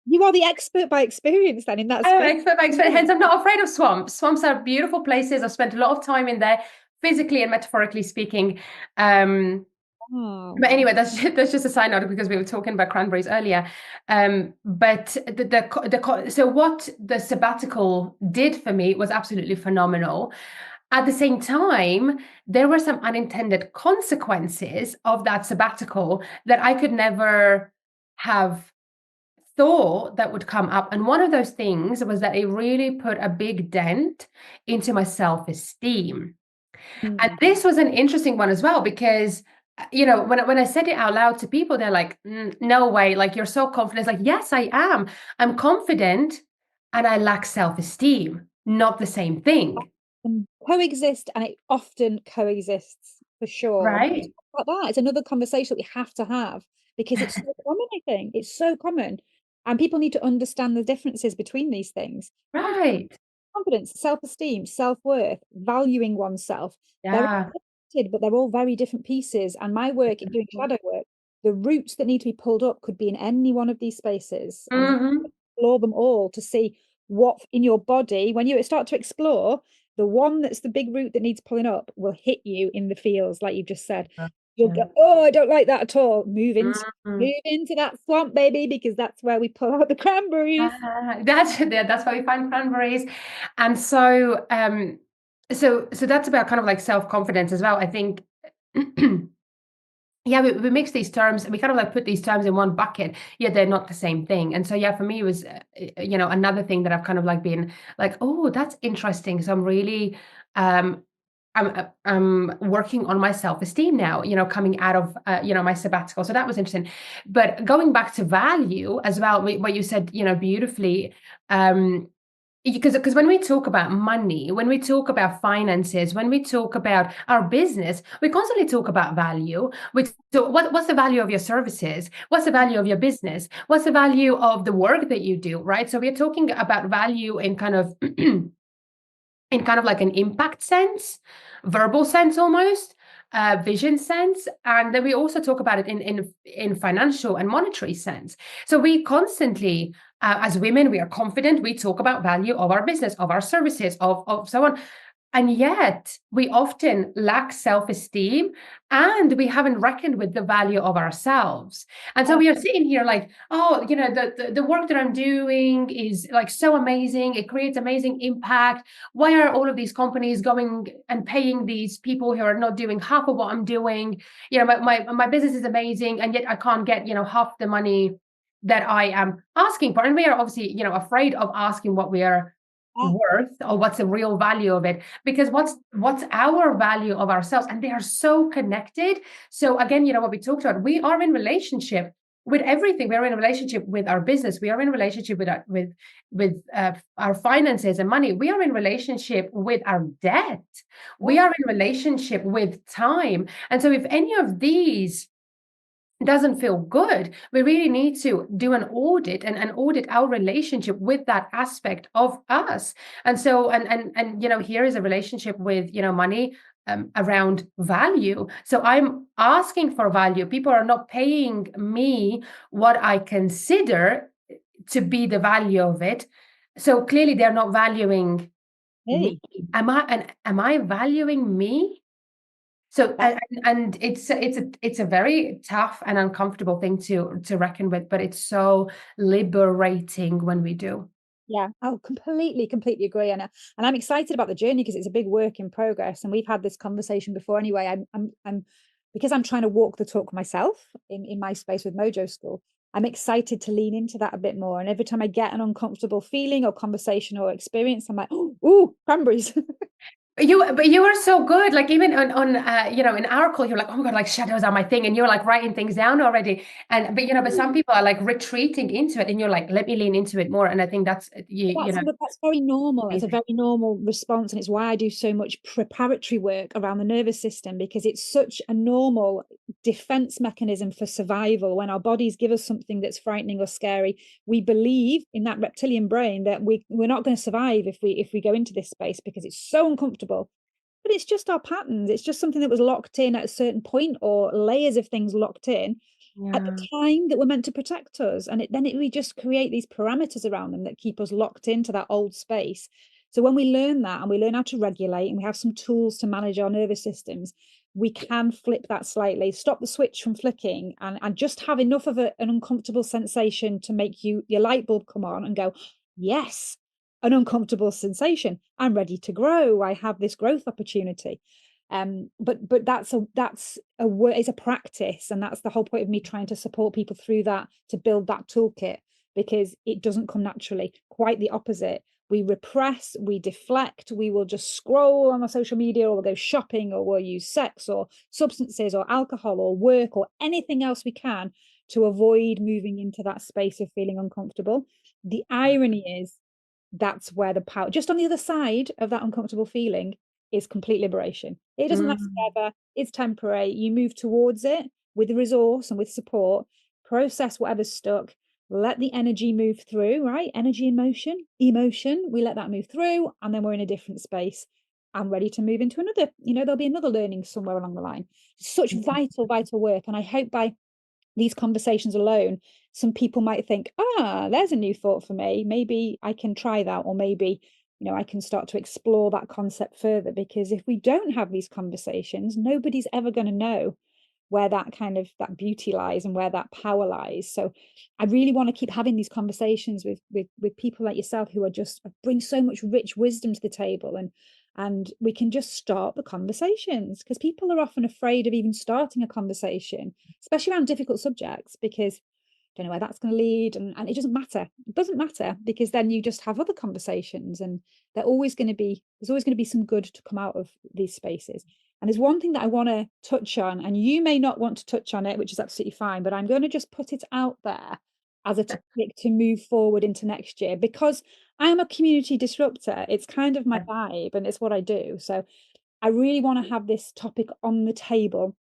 You are the expert by experience then in that Oh, space. expert by expert. Hence, I'm not afraid of swamps. Swamps are beautiful places. I've spent a lot of time in there, physically and metaphorically speaking. Um, Oh, but anyway, that's just a side note because we were talking about cranberries earlier. But so what the sabbatical did for me was absolutely phenomenal. At the same time, there were some unintended consequences of that sabbatical that I could never have thought that would come up. And one of those things was that it really put a big dent into my self-esteem. And mm. this was an interesting one as well because when I said it out loud to people, they're like, no way, like you're so confident. It's like, yes, I am. I'm confident and I lack self-esteem. Not the same thing. Coexist, and it often coexists for sure. We Right. talk about that. It's another conversation that we have to have because it's so common, I think. It's so common. And people need to understand the differences between these things. Right. Confidence, self-esteem, self-worth, valuing oneself. They're all Yeah. connected, but they're all very different pieces. And my work in doing shadow work, the roots that need to be pulled up could be in any one of these spaces, and Mhm. explore them all to see what in your body, when you start to explore, the one that's the big root that needs pulling up will hit you in the feels, like you just said. You'll Yeah. go, oh, I don't like that at all. Mhm. Move into that swamp, baby, because that's where we pull out the cranberries. That's why we find cranberries. And so so that's about kind of like self-confidence as well. I think yeah, we mix these terms, we kind of like put these terms in one bucket, yet they're not the same thing. And so yeah, for me it was another thing that I've kind of like been like, oh, that's interesting. So I'm really um I'm working on my self-esteem now, coming out of my sabbatical. So that was interesting. But going back to value as well, what you said, beautifully, um because when we talk about money, when we talk about finances, when we talk about our business, we constantly talk about value. So what's the value of your services? What's the value of your business? What's the value of the work that you do, right? So we're talking about value in kind of in kind of like an impact sense, verbal sense almost, vision sense, and then we also talk about it in financial and monetary sense. So we constantly, as women, we are confident. We talk about value of our business, of our services, of so on. And yet, we often lack self esteem and we haven't reckoned with the value of ourselves. And so we are sitting here like, oh, the work that I'm doing is like so amazing. It creates amazing impact. Why are all of these companies going and paying these people who are not doing half of what I'm doing? My business is amazing. And yet I can't get, half the money that I am asking for. And we are obviously, afraid of asking what we are worth or what's the real value of it, because what's our value of ourselves, and they are so connected. So again, what we talked about, we are in relationship with everything. We are in a relationship with our business, we are in a relationship with our finances and money, we are in relationship with our debt, we are in relationship with time. And so if any of these doesn't feel good, we really need to do an audit and audit our relationship with that aspect of us. And so here is a relationship with money, around value. So I'm asking for value. People are not paying me what I consider to be the value of it. So clearly they're not valuing me. Hey, Am I valuing me? So that and it's a very tough and uncomfortable thing to reckon with, but it's so liberating when we do. yeah, I'll completely agree, and I'm excited about the journey because it's a big work in progress, and we've had this conversation before anyway. I'm because I'm trying to walk the talk myself in my space with Mojo School. I'm excited to lean into that a bit more, and every time I get an uncomfortable feeling or conversation or experience, I'm like, oh, ooh, cranberries. But you were so good. Like even on in our call, you're like, oh my God, like shadows are my thing, and you're like writing things down already. And but some people are like retreating into it, and you're like, let me lean into it more. And I think that's That's very normal. It's a amazing. very normal response, and it's why I do so much preparatory work around the nervous system, because it's such a normal defense mechanism for survival. When our bodies give us something that's frightening or scary, we believe in that reptilian brain that we're not going to survive if we go into this space because it's so uncomfortable. But it's just our patterns. It's just something that was locked in at a certain point, or layers of things locked in at the Yeah. time that were meant to protect us. And we just create these parameters around them that keep us locked into that old space. So when we learn that and we learn how to regulate and we have some tools to manage our nervous systems, we can flip that slightly, stop the switch from flicking, and just have enough of an uncomfortable sensation to make your light bulb come on and go, yes, an uncomfortable sensation. I'm ready to grow. I have this growth opportunity. But that's a work, it's a practice, and that's the whole point of me trying to support people through that, to build that toolkit, because it doesn't come naturally. Quite the opposite. We repress, we deflect, we will just scroll on our social media, or we'll go shopping, or we'll use sex or substances or alcohol or work or anything else we can to avoid moving into that space of feeling uncomfortable. The irony is that's where the power, just on the other side of that uncomfortable feeling, is complete liberation. It doesn't last Mm. forever. It's temporary. You move towards it with resource and with support, process whatever's stuck, let the energy move through, right? Energy and emotion, we let that move through, and then we're in a different space and ready to move into another, there'll be another learning somewhere along the line. Such Mhm. vital, vital work. And I hope by these conversations alone, some people might think, there's a new thought for me. Maybe I can try that, or maybe, I can start to explore that concept further. Because if we don't have these conversations, nobody's ever going to know where that beauty lies and where that power lies. So I really want to keep having these conversations with people like yourself who are just bring so much rich wisdom to the table, and we can just start the conversations, because people are often afraid of even starting a conversation, especially around difficult subjects, because don't know where that's going to lead, and it doesn't matter. It doesn't matter, because then you just have other conversations, and there's always going to be some good to come out of these spaces. And there's one thing that I want to touch on, and you may not want to touch on it, which is absolutely fine, but I'm going to just put it out there as a topic to move forward into next year, because I'm a community disruptor. It's kind of my vibe and it's what I do. So I really want to have this topic on the table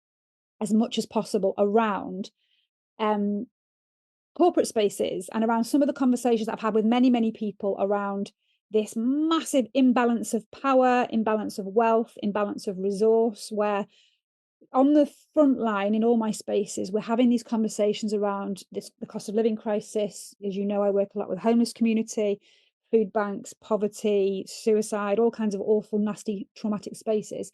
as much as possible around um, corporate spaces and around some of the conversations I've had with many, many people around this massive imbalance of power, imbalance of wealth, imbalance of resource, where on the front line in all my spaces, we're having these conversations around the cost of living crisis. As you know, I work a lot with homeless community, food banks, poverty, suicide, all kinds of awful, nasty, traumatic spaces.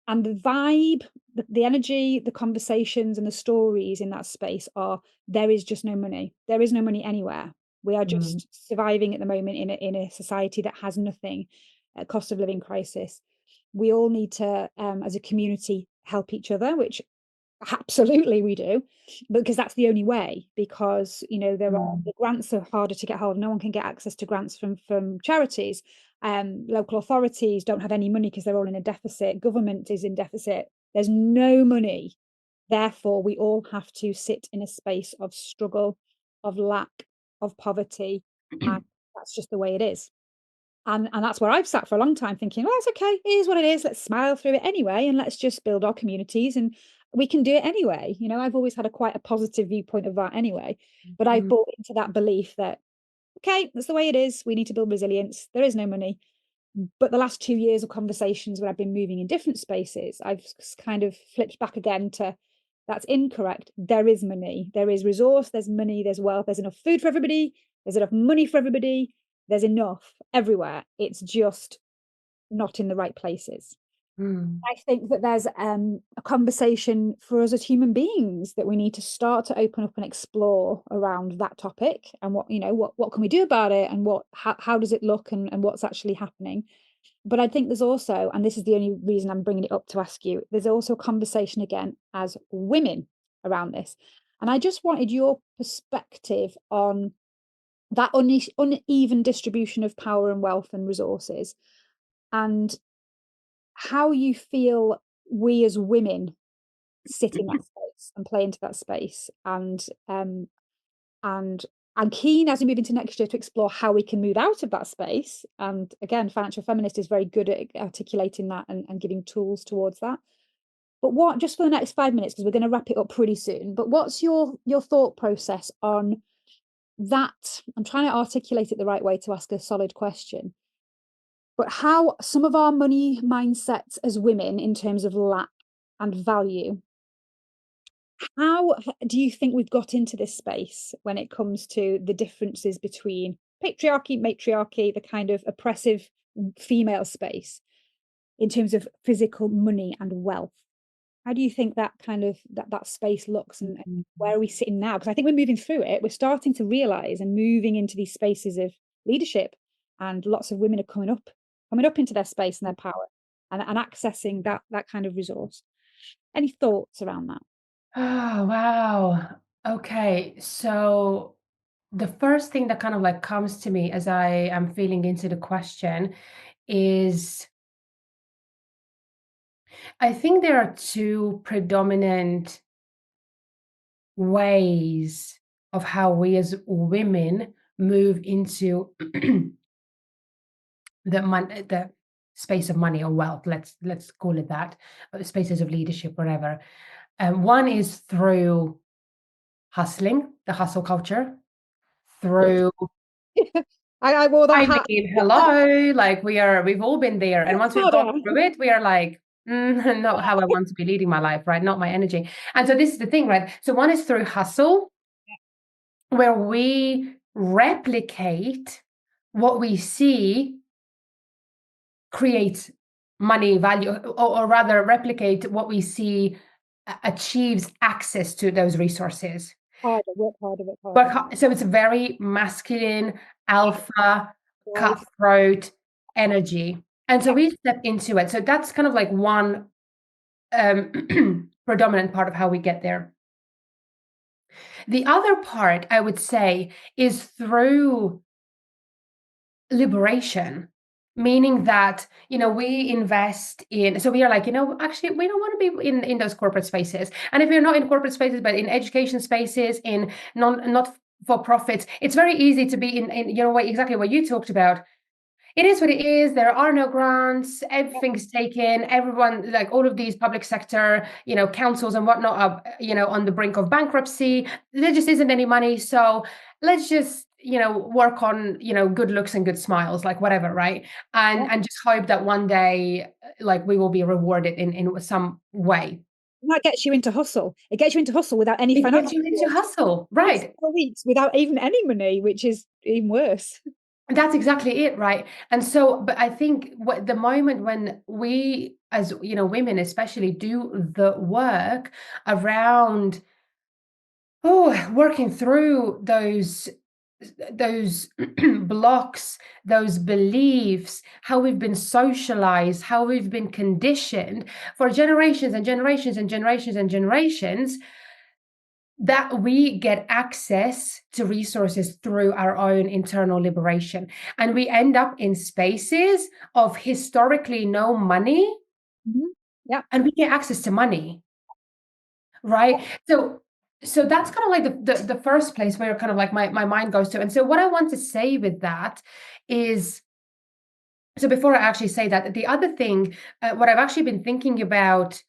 And the vibe, the energy, the conversations and the stories in that space are, there is just no money. There is no money anywhere. We are Mm. just surviving at the moment in a society that has nothing, a cost of living crisis. We all need to, as a community, help each other, which absolutely we do, because that's the only way. Because Mm. the grants are harder to get hold of. No one can get access to grants from charities. Local authorities don't have any money because they're all in a deficit. Government is in deficit. There's no money. Therefore, we all have to sit in a space of struggle, of lack, of poverty, and that's just the way it is. And that's where I've sat for a long time thinking, well, it's okay. It is what it is. Let's smile through it anyway, and let's just build our communities, and we can do it anyway. I've always had quite a positive viewpoint of that anyway. But I've Mm. bought into that belief that, okay, that's the way it is. We need to build resilience. There is no money. But the last 2 years of conversations where I've been moving in different spaces, I've kind of flipped back again to, that's incorrect. There is money, there is resource, there's money, there's wealth, there's enough food for everybody, there's enough money for everybody, there's enough everywhere. It's just not in the right places. Mm. I think that there's a conversation for us as human beings that we need to start to open up and explore around that topic, and what can we do about it, and how does it look, and what's actually happening. But I think there's also, and this is the only reason I'm bringing it up to ask you, there's also a conversation again as women around this. And I just wanted your perspective on that uneven distribution of power and wealth and resources, and how you feel we as women sit in that space and play into that space. And I'm keen as we move into next year to explore how we can move out of that space. And again, Financial Feminist is very good at articulating that, and giving tools towards that. But what, just for the next 5 minutes, because we're going to wrap it up pretty soon, but what's your thought process on that? I'm trying to articulate it the right way to ask a solid question. But how some of our money mindsets as women in terms of lack and value, how do you think we've got into this space when it comes to the differences between patriarchy, matriarchy, the kind of oppressive female space in terms of physical money and wealth? How do you think that space looks, and Mhm. where are we sitting now? Because I think we're moving through it. We're starting to realize and moving into these spaces of leadership, and lots of women are coming up into their space and their power, and accessing that kind of resource. Any thoughts around that? Oh, wow. Okay. So the first thing that kind of like comes to me as I am feeling into the question is I think there are two predominant ways of how we as women move into the space of money or wealth. Let's call it that, spaces of leadership, whatever. One is through hustling, the hustle culture, Yes. through, I wore that I hat. mean, hello, like we've all been there. And It's once we've gone harder. through it, we are like, not how I want to be leading my life, right? Not my energy. And so this is the thing, right? So one is through hustle, where we replicate what we see creates money value, or rather replicate what we see achieves access to those resources. Harder, work harder, work harder. But so it's a very masculine, alpha, Right. cutthroat energy. And so Yeah. we step into it. So that's kind of like one predominant part of how we get there. The other part, I would say, is through liberation, meaning that, we invest in, so we are like, actually, we don't want to be in those corporate spaces. And if you're not in corporate spaces, but in education spaces, in not for profits, it's very easy to be in exactly what you talked about. It is what it is. There are no grants. Yeah. Everything's taken. Everyone, like all of these public sector, councils and whatnot, are, on the brink of bankruptcy. There just isn't any money. So let's just, work on, good looks and good smiles, like whatever, right? Yeah. And just hope that one day, like we will be rewarded in some way. And that gets you into hustle. It gets you into hustle without any It gets financial you into reward. hustle, Weeks, right? 4 weeks without even any money, which is even worse. That's exactly it, right? And so, but I think what the moment when we, as women especially, do the work around, working through those blocks, those beliefs, how we've been socialized, how we've been conditioned for generations and generations and generations and generations, that we get access to resources through our own internal liberation. And we end up in spaces of historically no money, Mhm. Yeah. and we get access to money, right? So that's kind of like the first place where kind of like my mind goes to. And so what I want to say with that is, so before I actually say that, the other thing, what I've actually been thinking about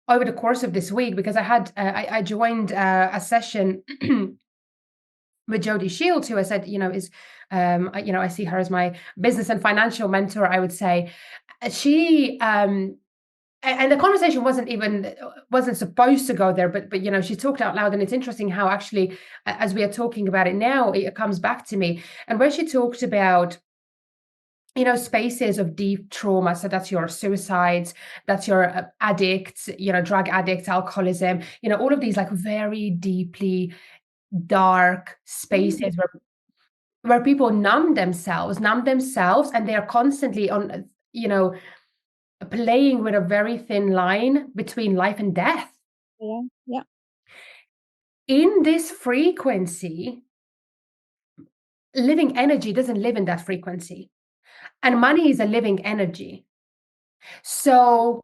over the course of this week, because I joined a session with Jody Shields, who I said, is, I see her as my business and financial mentor, I would say. She, and the conversation wasn't supposed to go there, but she talked out loud, and it's interesting how actually, as we are talking about it now, it comes back to me. And where she talked about, spaces of deep trauma. So that's your suicides, that's your addicts, drug addicts, alcoholism, all of these like very deeply dark Mm. spaces where people numb themselves, and they're constantly on, playing with a very thin line between life and death. Yeah. Yeah. In this frequency, living energy doesn't live in that frequency, and money is a living energy. So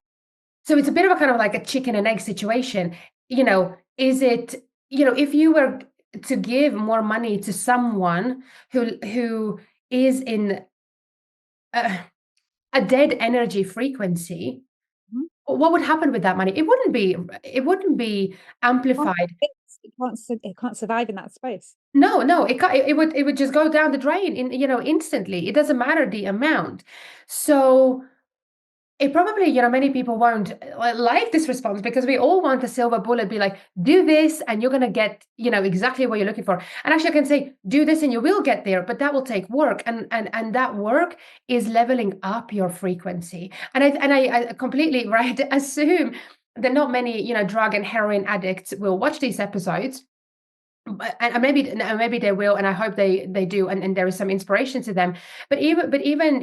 it's a bit of a kind of like a chicken and egg situation. Is it, if you were to give more money to someone who is in a dead energy frequency, Mhm. what would happen with that money? It wouldn't be Can't amplified. it can't survive in that space. No, it would just go down the drain instantly. It doesn't matter the amount. So it probably, many people won't like this response, because we all want a silver bullet, be like, do this and you're going to get, exactly what you're looking for. And actually I can say, do this and you will get there, but that will take work. And that work is leveling up your frequency. And I completely, right, assume that not many, drug and heroin addicts will watch these episodes. And maybe they will, and I hope they do, and there is some inspiration to them. But even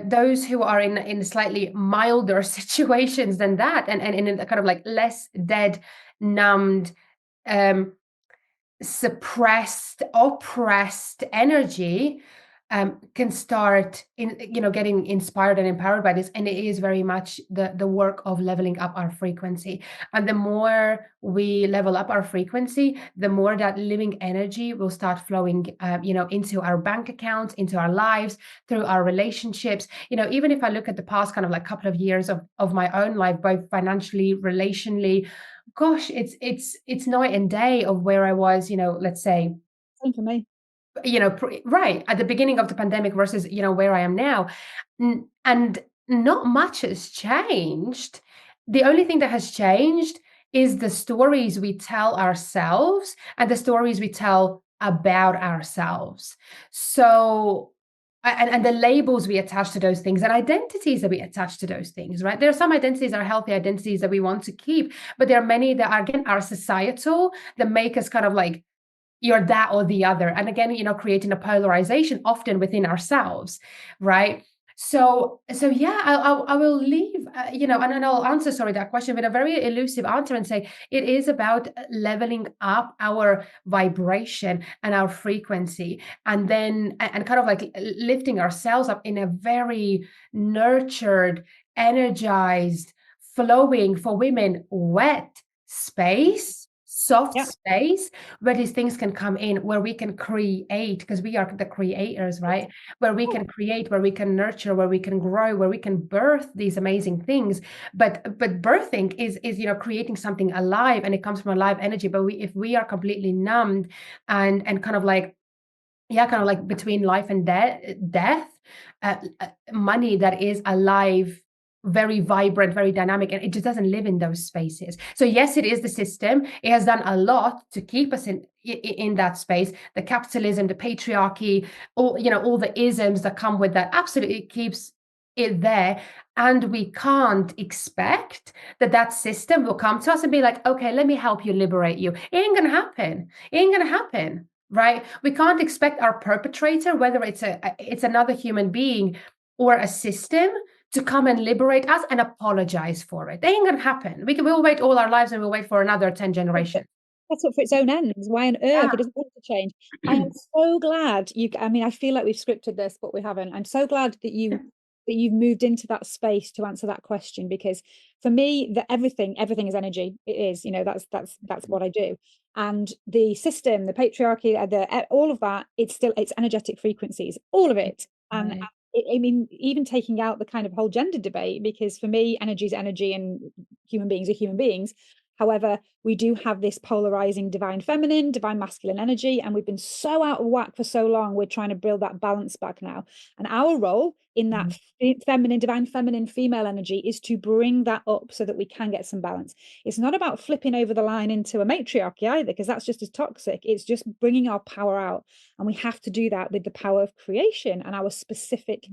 those who are in slightly milder situations than that, and in a kind of like less dead, numbed, um, suppressed, oppressed energy, can start in, getting inspired and empowered by this. And it is very much the work of leveling up our frequency. And the more we level up our frequency, the more that living energy will start flowing, into our bank accounts, into our lives, through our relationships. Even if I look at the past kind of like couple of years of my own life, both financially, relationally, gosh, it's night and day of where I was, let's say Same for me. right at the beginning of the pandemic versus, where I am now. And not much has changed. The only thing that has changed is the stories we tell ourselves and the stories we tell about ourselves. So, and the labels we attach to those things and identities that we attach to those things, right? There are some identities that are healthy identities that we want to keep, but there are many that are, again, are societal, that make us kind of like, you're that or the other. And again, creating a polarization often within ourselves, right? So yeah, I will leave, and I'll answer, sorry, that question with a very elusive answer and say it is about leveling up our vibration and our frequency, and then and kind of like lifting ourselves up in a very nurtured, energized, flowing, for women, wet space, soft Yeah. space, where these things can come in, where we can create, because we are the creators, right? Where we can create, where we can nurture, where we can grow, where we can birth these amazing things. But birthing is creating something alive, and it comes from a live energy. But if we are completely numbed and kind of like, yeah, kind of like between life and death, money that is alive, very vibrant, very dynamic, and it just doesn't live in those spaces. So yes, it is the system. It has done a lot to keep us in that space. The capitalism, the patriarchy, all the isms that come with that, absolutely keeps it there. And we can't expect that system will come to us and be like, okay, let me help you liberate you. It ain't gonna happen. It ain't gonna happen, right? We can't expect our perpetrator, whether it's another human being or a system, to come and liberate us and apologize for it. They ain't gonna happen. We'll wait all our lives, and we'll wait for another 10 generations. That's up for its own ends. Why on earth it doesn't want to change? I am so glad you. I mean, I feel like we've scripted this, but we haven't. I'm so glad that you've moved into that space to answer that question, because for me, that everything is energy. It is, that's what I do. And the system, the patriarchy, all of that, it's energetic frequencies, all of it. And Right. I mean, even taking out the kind of whole gender debate, because for me, energy is energy and human beings are human beings. However, we do have this polarizing divine feminine, divine masculine energy, and we've been so out of whack for so long. We're trying to build that balance back now. And our role in that feminine, divine feminine, female energy is to bring that up so that we can get some balance. It's not about flipping over the line into a matriarchy either, because that's just as toxic. It's just bringing our power out. And we have to do that with the power of creation and our specific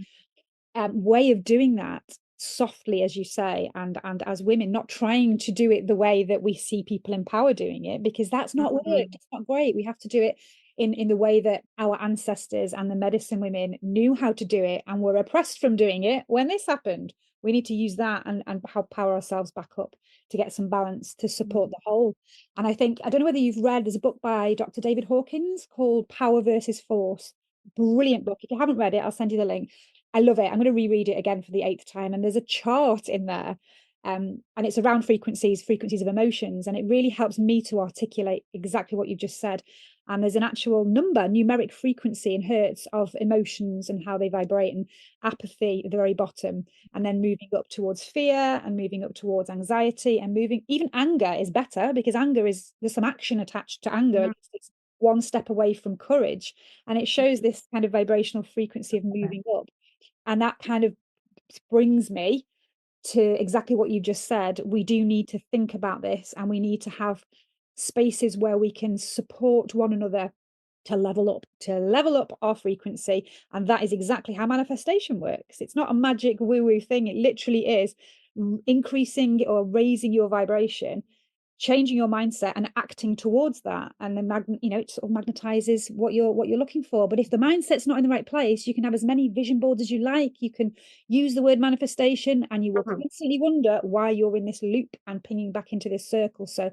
way of doing that softly, as you say, and as women, not trying to do it the way that we see people in power doing it, because that's not work. It's not great. We have to do it in the way that our ancestors and the medicine women knew how to do it and were oppressed from doing it when this happened. We need to use that and help power ourselves back up to get some balance to support the whole. And I think, I don't know whether you've read, there's a book by Dr. David Hawkins called Power versus Force. Brilliant book. If you haven't read it, I'll send you the link. I love it. I'm going to reread it again for the 8th time. And there's a chart in there, and it's around frequencies of emotions. And it really helps me to articulate exactly what you've just said. And there's an actual number, numeric frequency in hertz of emotions and how they vibrate, and apathy at the very bottom, and then moving up towards fear and moving up towards anxiety, and moving, even anger is better, because there's some action attached to anger. It's one step away from courage. And it shows this kind of vibrational frequency of moving up. And that kind of brings me to exactly what you just said. We do need to think about this, and we need to have spaces where we can support one another to level up our frequency. And that is exactly how manifestation works. It's not a magic woo-woo thing. It literally is increasing or raising your vibration, changing your mindset and acting towards that, and then it sort of magnetizes what you're looking for. But if the mindset's not in the right place, you can have as many vision boards as you like, you can use the word manifestation, and you will constantly wonder why you're in this loop and pinging back into this circle. So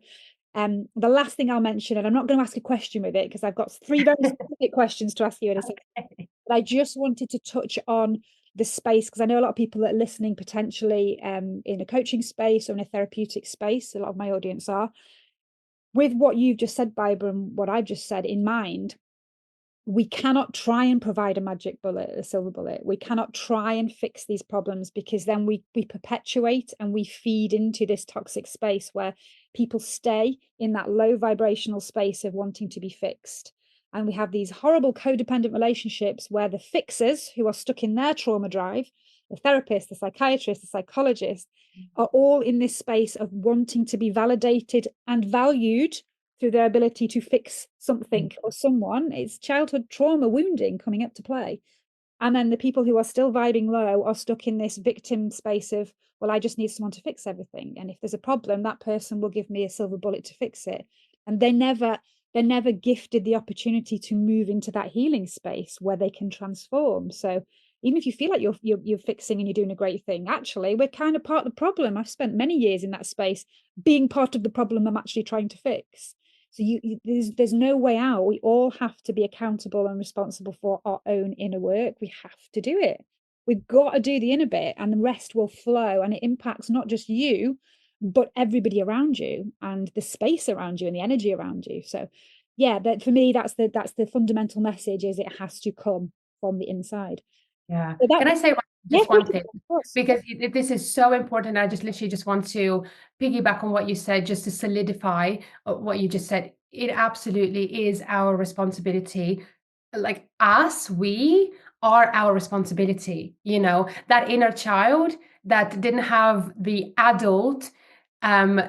the last thing I'll mention, and I'm not going to ask a question with it because I've got 3 very specific questions to ask you in a second, but I just wanted to touch on the space, because I know a lot of people that are listening potentially in a coaching space or in a therapeutic space. A lot of my audience are. With what you've just said, Baiba, and what I've just said in mind, we cannot try and provide a magic bullet, a silver bullet. We cannot try and fix these problems, because then we perpetuate and we feed into this toxic space where people stay in that low vibrational space of wanting to be fixed. And we have these horrible codependent relationships where the fixers who are stuck in their trauma drive, the therapist, the psychiatrist, the psychologist, are all in this space of wanting to be validated and valued through their ability to fix something or someone. It's childhood trauma wounding coming up to play. And then the people who are still vibing low are stuck in this victim space of, well, I just need someone to fix everything. And if there's a problem, that person will give me a silver bullet to fix it. And they're never gifted the opportunity to move into that healing space where they can transform. So even if you feel like you're fixing and you're doing a great thing, actually, we're kind of part of the problem. I've spent many years in that space being part of the problem I'm actually trying to fix. So there's no way out. We all have to be accountable and responsible for our own inner work. We have to do it. We've got to do the inner bit, and the rest will flow. And it impacts not just you, but everybody around you, and the space around you, and the energy around you. So, yeah, that for me, that's the fundamental message: is it has to come from the inside. Yeah. So Can I say yeah, just of course, one thing? of course. Because this is so important. I just literally just want to piggyback on what you said, just to solidify what you just said. It absolutely is our responsibility. Like us, we are our responsibility. You know, that inner child that didn't have the adult um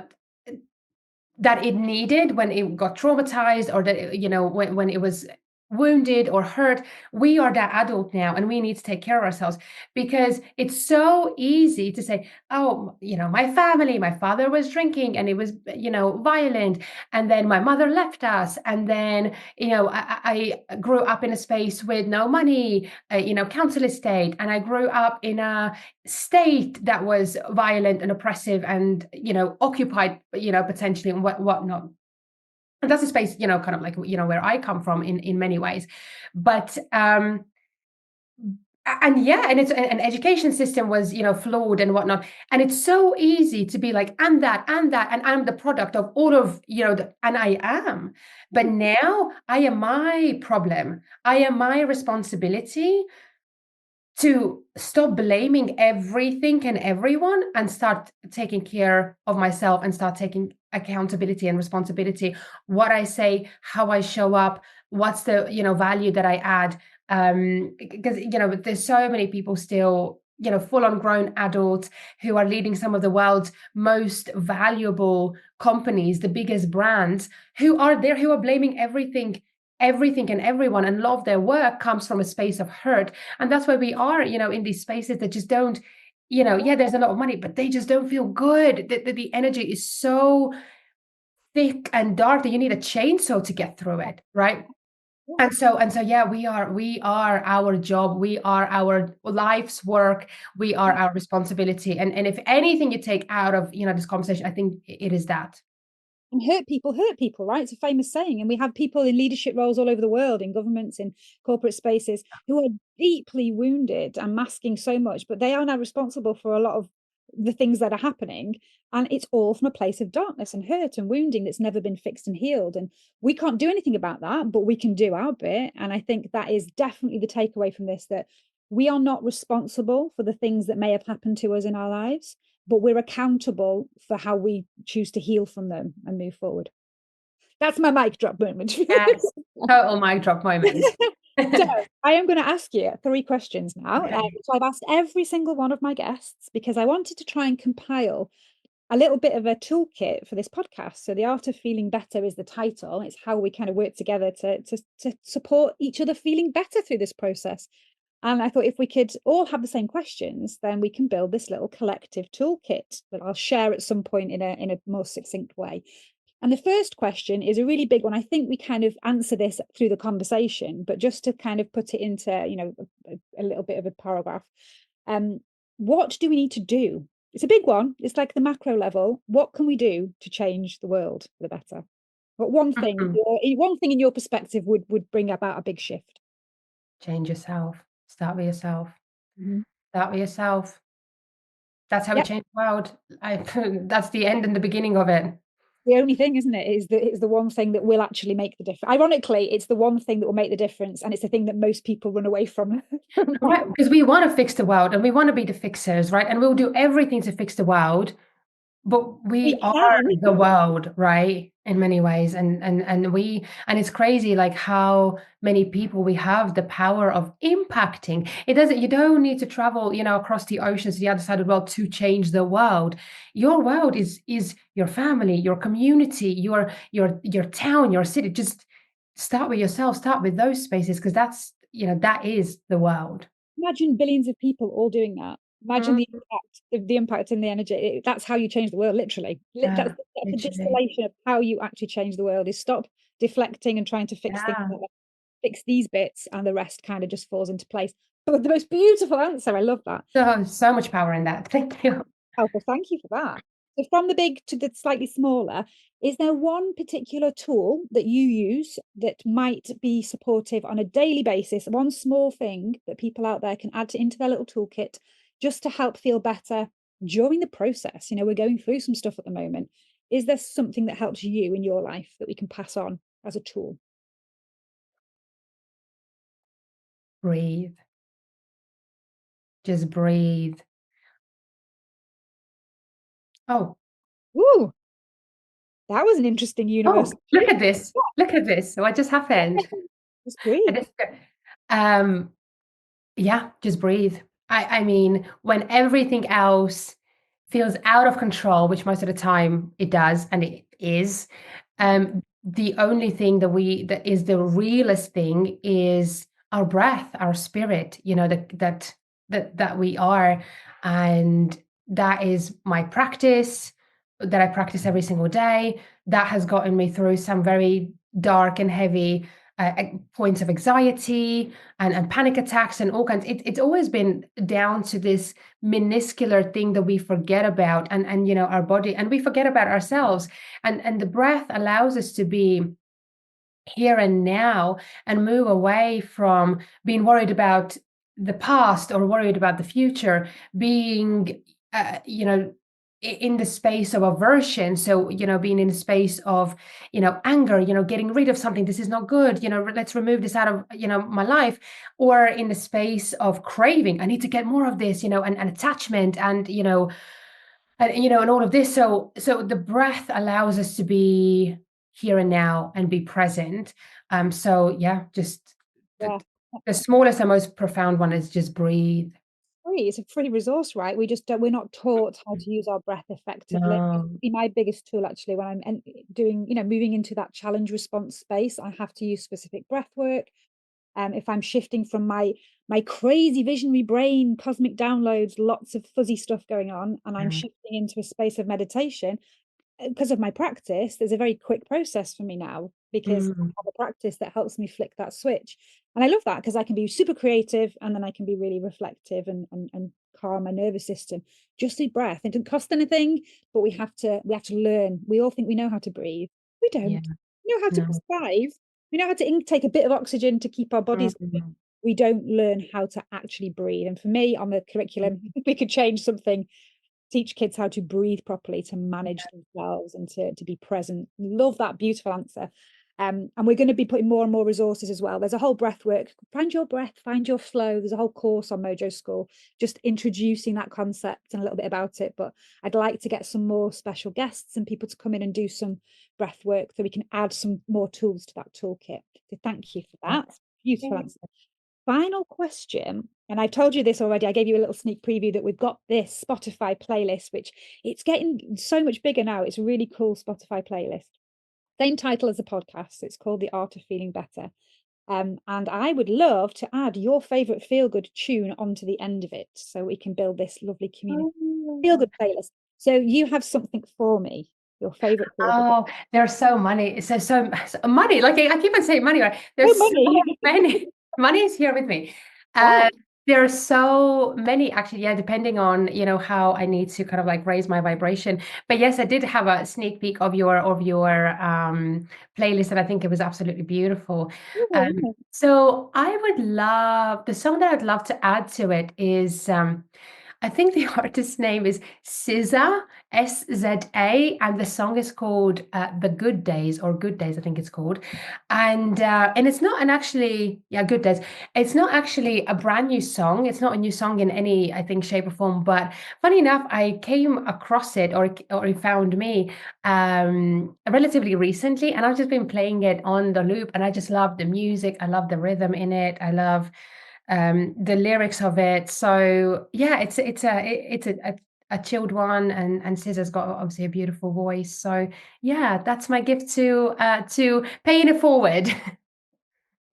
that it needed when it got traumatized, or that, you know, when it was wounded or hurt. We are that adult now, and we need to take care of ourselves, because it's so easy to say, oh, you know, my family, my father was drinking and it was, you know, violent, and then my mother left us, and then, you know, I grew up in a space with no money, you know, council estate, and I grew up in a state that was violent and oppressive and, you know, occupied, you know, potentially, and whatnot. And that's a space, you know, kind of like, you know, where I come from in many ways. But and yeah, and it's an education system was, you know, flawed and whatnot. And it's so easy to be like, and that, and I'm the product of all of, you know, and I am. But now I am my problem. I am my responsibility to stop blaming everything and everyone, and start taking care of myself, and start taking accountability and responsibility. What I say, how I show up, what's the, you know, value that I add. Because, you know, there's so many people still, you know, full on grown adults who are leading some of the world's most valuable companies, the biggest brands, who are there, who are blaming everything and everyone, and a lot of their work comes from a space of hurt. And that's why we are, you know, in these spaces that just don't, you know, yeah, there's a lot of money, but they just don't feel good. The energy is so thick and dark that you need a chainsaw to get through it, right? And so yeah, we are our job, we are our life's work, we are our responsibility. And if anything you take out of, you know, this conversation, I think it is that. And hurt people, right? It's a famous saying. And we have people in leadership roles all over the world, in governments, in corporate spaces, who are deeply wounded and masking so much, but they are now responsible for a lot of the things that are happening. And it's all from a place of darkness and hurt and wounding that's never been fixed and healed. And we can't do anything about that, but we can do our bit. And I think that is definitely the takeaway from this, that we are not responsible for the things that may have happened to us in our lives, but we're accountable for how we choose to heal from them and move forward. That's my mic drop moment. Yes, total mic drop moment. So I am going to ask you 3 questions now. Okay. So I've asked every single one of my guests because I wanted to try and compile a little bit of a toolkit for this podcast. So the art of feeling better is the title. It's how we kind of work together to support each other feeling better through this process. And I thought if we could all have the same questions, then we can build this little collective toolkit that I'll share at some point in a more succinct way. And the first question is a really big one. I think we kind of answer this through the conversation, but just to kind of put it into, you know, a little bit of a paragraph. What do we need to do? It's a big one. It's like the macro level. What can we do to change the world for the better? What Mhm. one thing in your perspective would bring about a big shift? Change yourself. Start with yourself. Mhm. Start with yourself. That's how we Yep. change the world. I that's the end and the beginning of it. The only thing, isn't it, is that it's the one thing that will actually make the difference. Ironically, it's the one thing that will make the difference, and it's the thing that most people run away from. Right, because we wanna fix the world, and we wanna be the fixers, right? And we'll do everything to fix the world, but we We are can. the world, right? in many ways, and it's crazy, like, how many people we have the power of impacting. It doesn't You don't need to travel, across the oceans to the other side of the world to change the world. Your world is your family, your community, your town, your city. Just start with yourself, start with those spaces, because that is the world. Imagine billions of people all doing that. Imagine Mhm. the impact and the energy. That's how you change the world, literally. Yeah, That's the literally. distillation of how you actually change the world, is stop deflecting and trying to fix things, Yeah. fix these bits, and the rest kind of just falls into place. But the most beautiful answer. I love that. So much power in that. Thank you. Helpful. Thank you for that. So from the big to the slightly smaller, is there one particular tool that you use that might be supportive on a daily basis? One small thing that people out there can add into their little toolkit just to help feel better during the process? We're going through some stuff at the moment. Is there something that helps you in your life that we can pass on as a tool? Breathe. Just breathe. Oh, Ooh, that was an interesting oh, universe. look at this. Look at this. What just happened? Just I breathe. just um Yeah, just breathe. I mean, when everything else feels out of control, which most of the time it does, and it is, the only thing that is the realest thing is our breath, our spirit, that we are. And that is my practice that I practice every single day. That has gotten me through some very dark and heavy points of anxiety and panic attacks and all kinds. It's always been down to this minuscular thing that we forget about, and our body, and we forget about ourselves. And the breath allows us to be here and now and move away from being worried about the past or worried about the future, being in the space of aversion. So, being in the space of, anger, getting rid of something. This is not good. Let's remove this out of, my life. Or in the space of craving. I need to get more of this, and attachment, and all of this. So the breath allows us to be here and now and be present. So yeah, just the, Yeah. the smallest and most profound one is just breathe. Free. It's a free resource, right? We just don't, we're not taught how to use our breath effectively. It's No. probably my biggest tool actually when I'm doing, moving into that challenge response space. I have to use specific breath work. If I'm shifting from my crazy visionary brain, cosmic downloads, lots of fuzzy stuff going on, and I'm Mm, shifting into a space of meditation, because of my practice, there's a very quick process for me now because I mm, have a practice that helps me flick that switch. And I love that because I can be super creative and then I can be really reflective and calm my nervous system just through breath. It doesn't cost anything, but we have to learn. We all think we know how to breathe. We yeah. don't. We know how to No. survive. We know how to take a bit of oxygen to keep our bodies going. Mm, We don't learn how to actually breathe. And for me, on the curriculum, we could change something, teach kids how to breathe properly, to manage themselves and to be present. Love that beautiful answer. And we're going to be putting more and more resources as well. There's a whole breath work. Find your breath, find your flow. There's a whole course on Mojo School, just introducing that concept and a little bit about it. But I'd like to get some more special guests and people to come in and do some breath work so we can add some more tools to that toolkit. So thank you for that. Beautiful mm. answer. Final question, and I've told you this already. I gave you a little sneak preview that we've got this Spotify playlist, which it's getting so much bigger now. It's a really cool Spotify playlist. Same title as the podcast. It's called The Art of Feeling Better. And I would love to add your favorite feel good tune onto the end of it so we can build this lovely community feel Oh. good playlist. So you have something for me, your favorite feel good. Oh, there's so many. So money. Like I keep on saying money, right? No There's so money. many. Money is here with me. Wow. Uh, there are so many actually. Yeah, depending on how I need to kind of like raise my vibration. But yes, I did have a sneak peek of your playlist, and I think it was absolutely beautiful. So I would love the song that I'd love to add to it is I think the artist's name is SZA, SZA, and the song is called "The Good Days" or "Good Days," I think it's called, and it's not an actually yeah "Good Days." It's not actually a brand new song. It's not a new song in any I think shape or form. But funny enough, I came across it or it found me relatively recently, and I've just been playing it on the loop, and I just love the music. I love the rhythm in it. I love the lyrics of it. So yeah, it's a chilled one, and SZA's got obviously a beautiful voice. So yeah, that's my gift to paying it forward.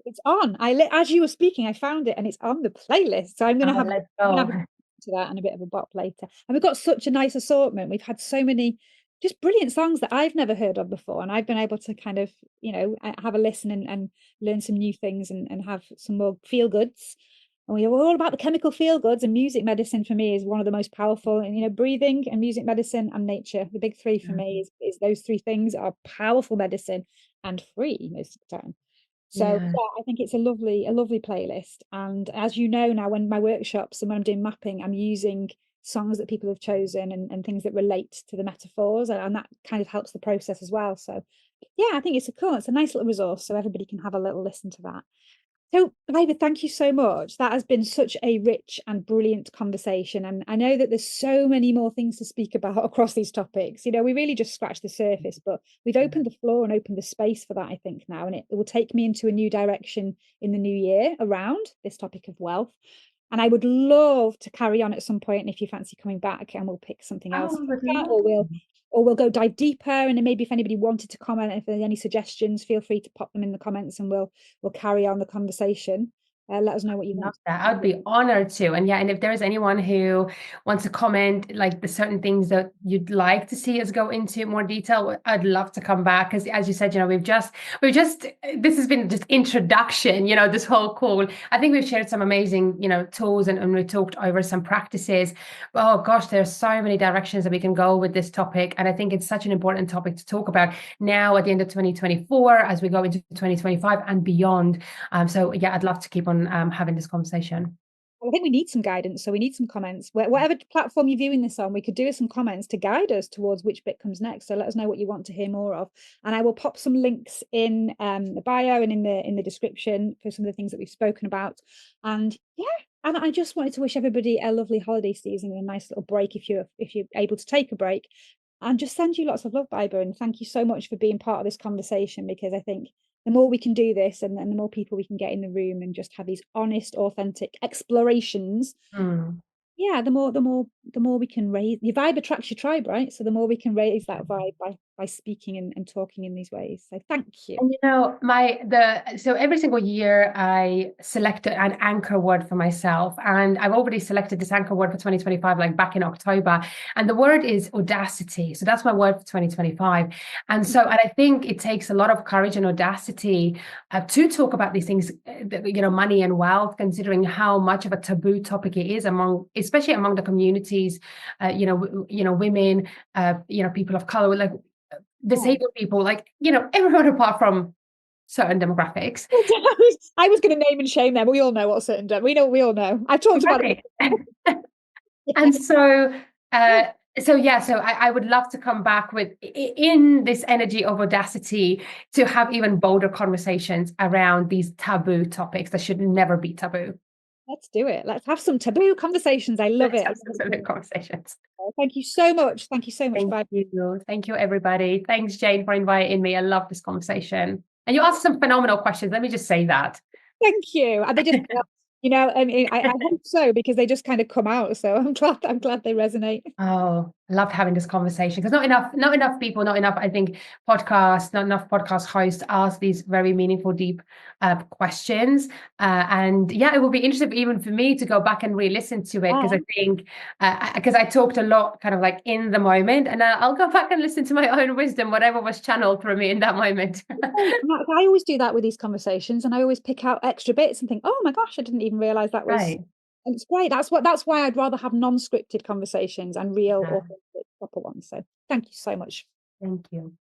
It's on. As you were speaking, I found it and it's on the playlist. So Oh, let's I'm gonna go. have a to that and a bit of a bop later. And we've got such a nice assortment. We've had so many just brilliant songs that I've never heard of before. And I've been able to kind of, have a listen and learn some new things and have some more feel goods. And we are all about the chemical feel goods, and music medicine for me is one of the most powerful. And breathing and music medicine and nature, the big three for me is those three things are powerful medicine and free most of the time. So Yeah. yeah, I think it's a lovely playlist. And as you know now, when my workshops and when I'm doing mapping, I'm using songs that people have chosen and things that relate to the metaphors, and that kind of helps the process as well. So yeah, I think it's a nice little resource, so everybody can have a little listen to that. So, David, thank you so much. That has been such a rich and brilliant conversation. And I know that there's so many more things to speak about across these topics. We really just scratched the surface, but we've opened the floor and opened the space for that, I think, now. And it will take me into a new direction in the new year around this topic of wealth. And I would love to carry on at some point. And if you fancy coming back, and we'll pick something else Oh, to I would look at, love to. or we'll go dive deeper. And then maybe if anybody wanted to comment, if there's any suggestions, feel free to pop them in the comments, and we'll carry on the conversation. Let us know what you Love want. that. I'd be honored to. And yeah, and if there's anyone who wants to comment, like the certain things that you'd like to see us go into more detail, I'd love to come back. Because as you said, we've just, this has been just introduction, this whole call. I think we've shared some amazing, tools and we talked over some practices. Oh gosh, there's so many directions that we can go with this topic. And I think it's such an important topic to talk about now at the end of 2024, as we go into 2025 and beyond. So yeah, I'd love to keep on having this conversation. Well, I think we need some guidance, so we need some comments. Whatever platform you're viewing this on, we could do with some comments to guide us towards which bit comes next. So let us know what you want to hear more of, and I will pop some links in the bio and in the description for some of the things that we've spoken about. And yeah, and I just wanted to wish everybody a lovely holiday season and a nice little break if you're able to take a break, and just send you lots of love, Baiba, and thank you so much for being part of this conversation, because I think the more we can do this, and the more people we can get in the room and just have these honest, authentic explorations, Mm. yeah, the more we can raise your vibe attracts your tribe, right? So the more we can raise that vibe by speaking and talking in these ways. So thank you. And so every single year I select an anchor word for myself, and I've already selected this anchor word for 2025, like back in October, and the word is audacity. So that's my word for 2025. And I think it takes a lot of courage and audacity to talk about these things, money and wealth, considering how much of a taboo topic it is especially among the communities, women, people of color, like Yeah. disabled people, like, everyone apart from certain demographics. I was going to name and shame them. We all know what certain we all know. I've talked about Right. it. And so I would love to come back with in this energy of audacity to have even bolder conversations around these taboo topics that should never be taboo. Let's do it. Let's have some taboo conversations. I love Let's it. I have love some taboo it. conversations. Thank you so much. Thank you so much. Thank Bye. you. Thank you, everybody. Thanks, Jane, for inviting me. I love this conversation. And you asked some phenomenal questions. Let me just say that. Thank you. And they just, I mean, I hope so, because they just kind of come out. So I'm glad they resonate. Oh, I loved having this conversation because not enough people, not enough, I think, not enough podcast hosts ask these very meaningful, deep questions. And yeah, it will be interesting even for me to go back and re-listen to it, because I think, because I talked a lot kind of like in the moment, and I'll go back and listen to my own wisdom, whatever was channeled through me in that moment. I always do that with these conversations, and I always pick out extra bits and think, oh my gosh, I didn't even realize that was. Right. And it's great. That's why I'd rather have non-scripted conversations and real, Yeah. authentic, proper ones. So thank you so much. Thank you.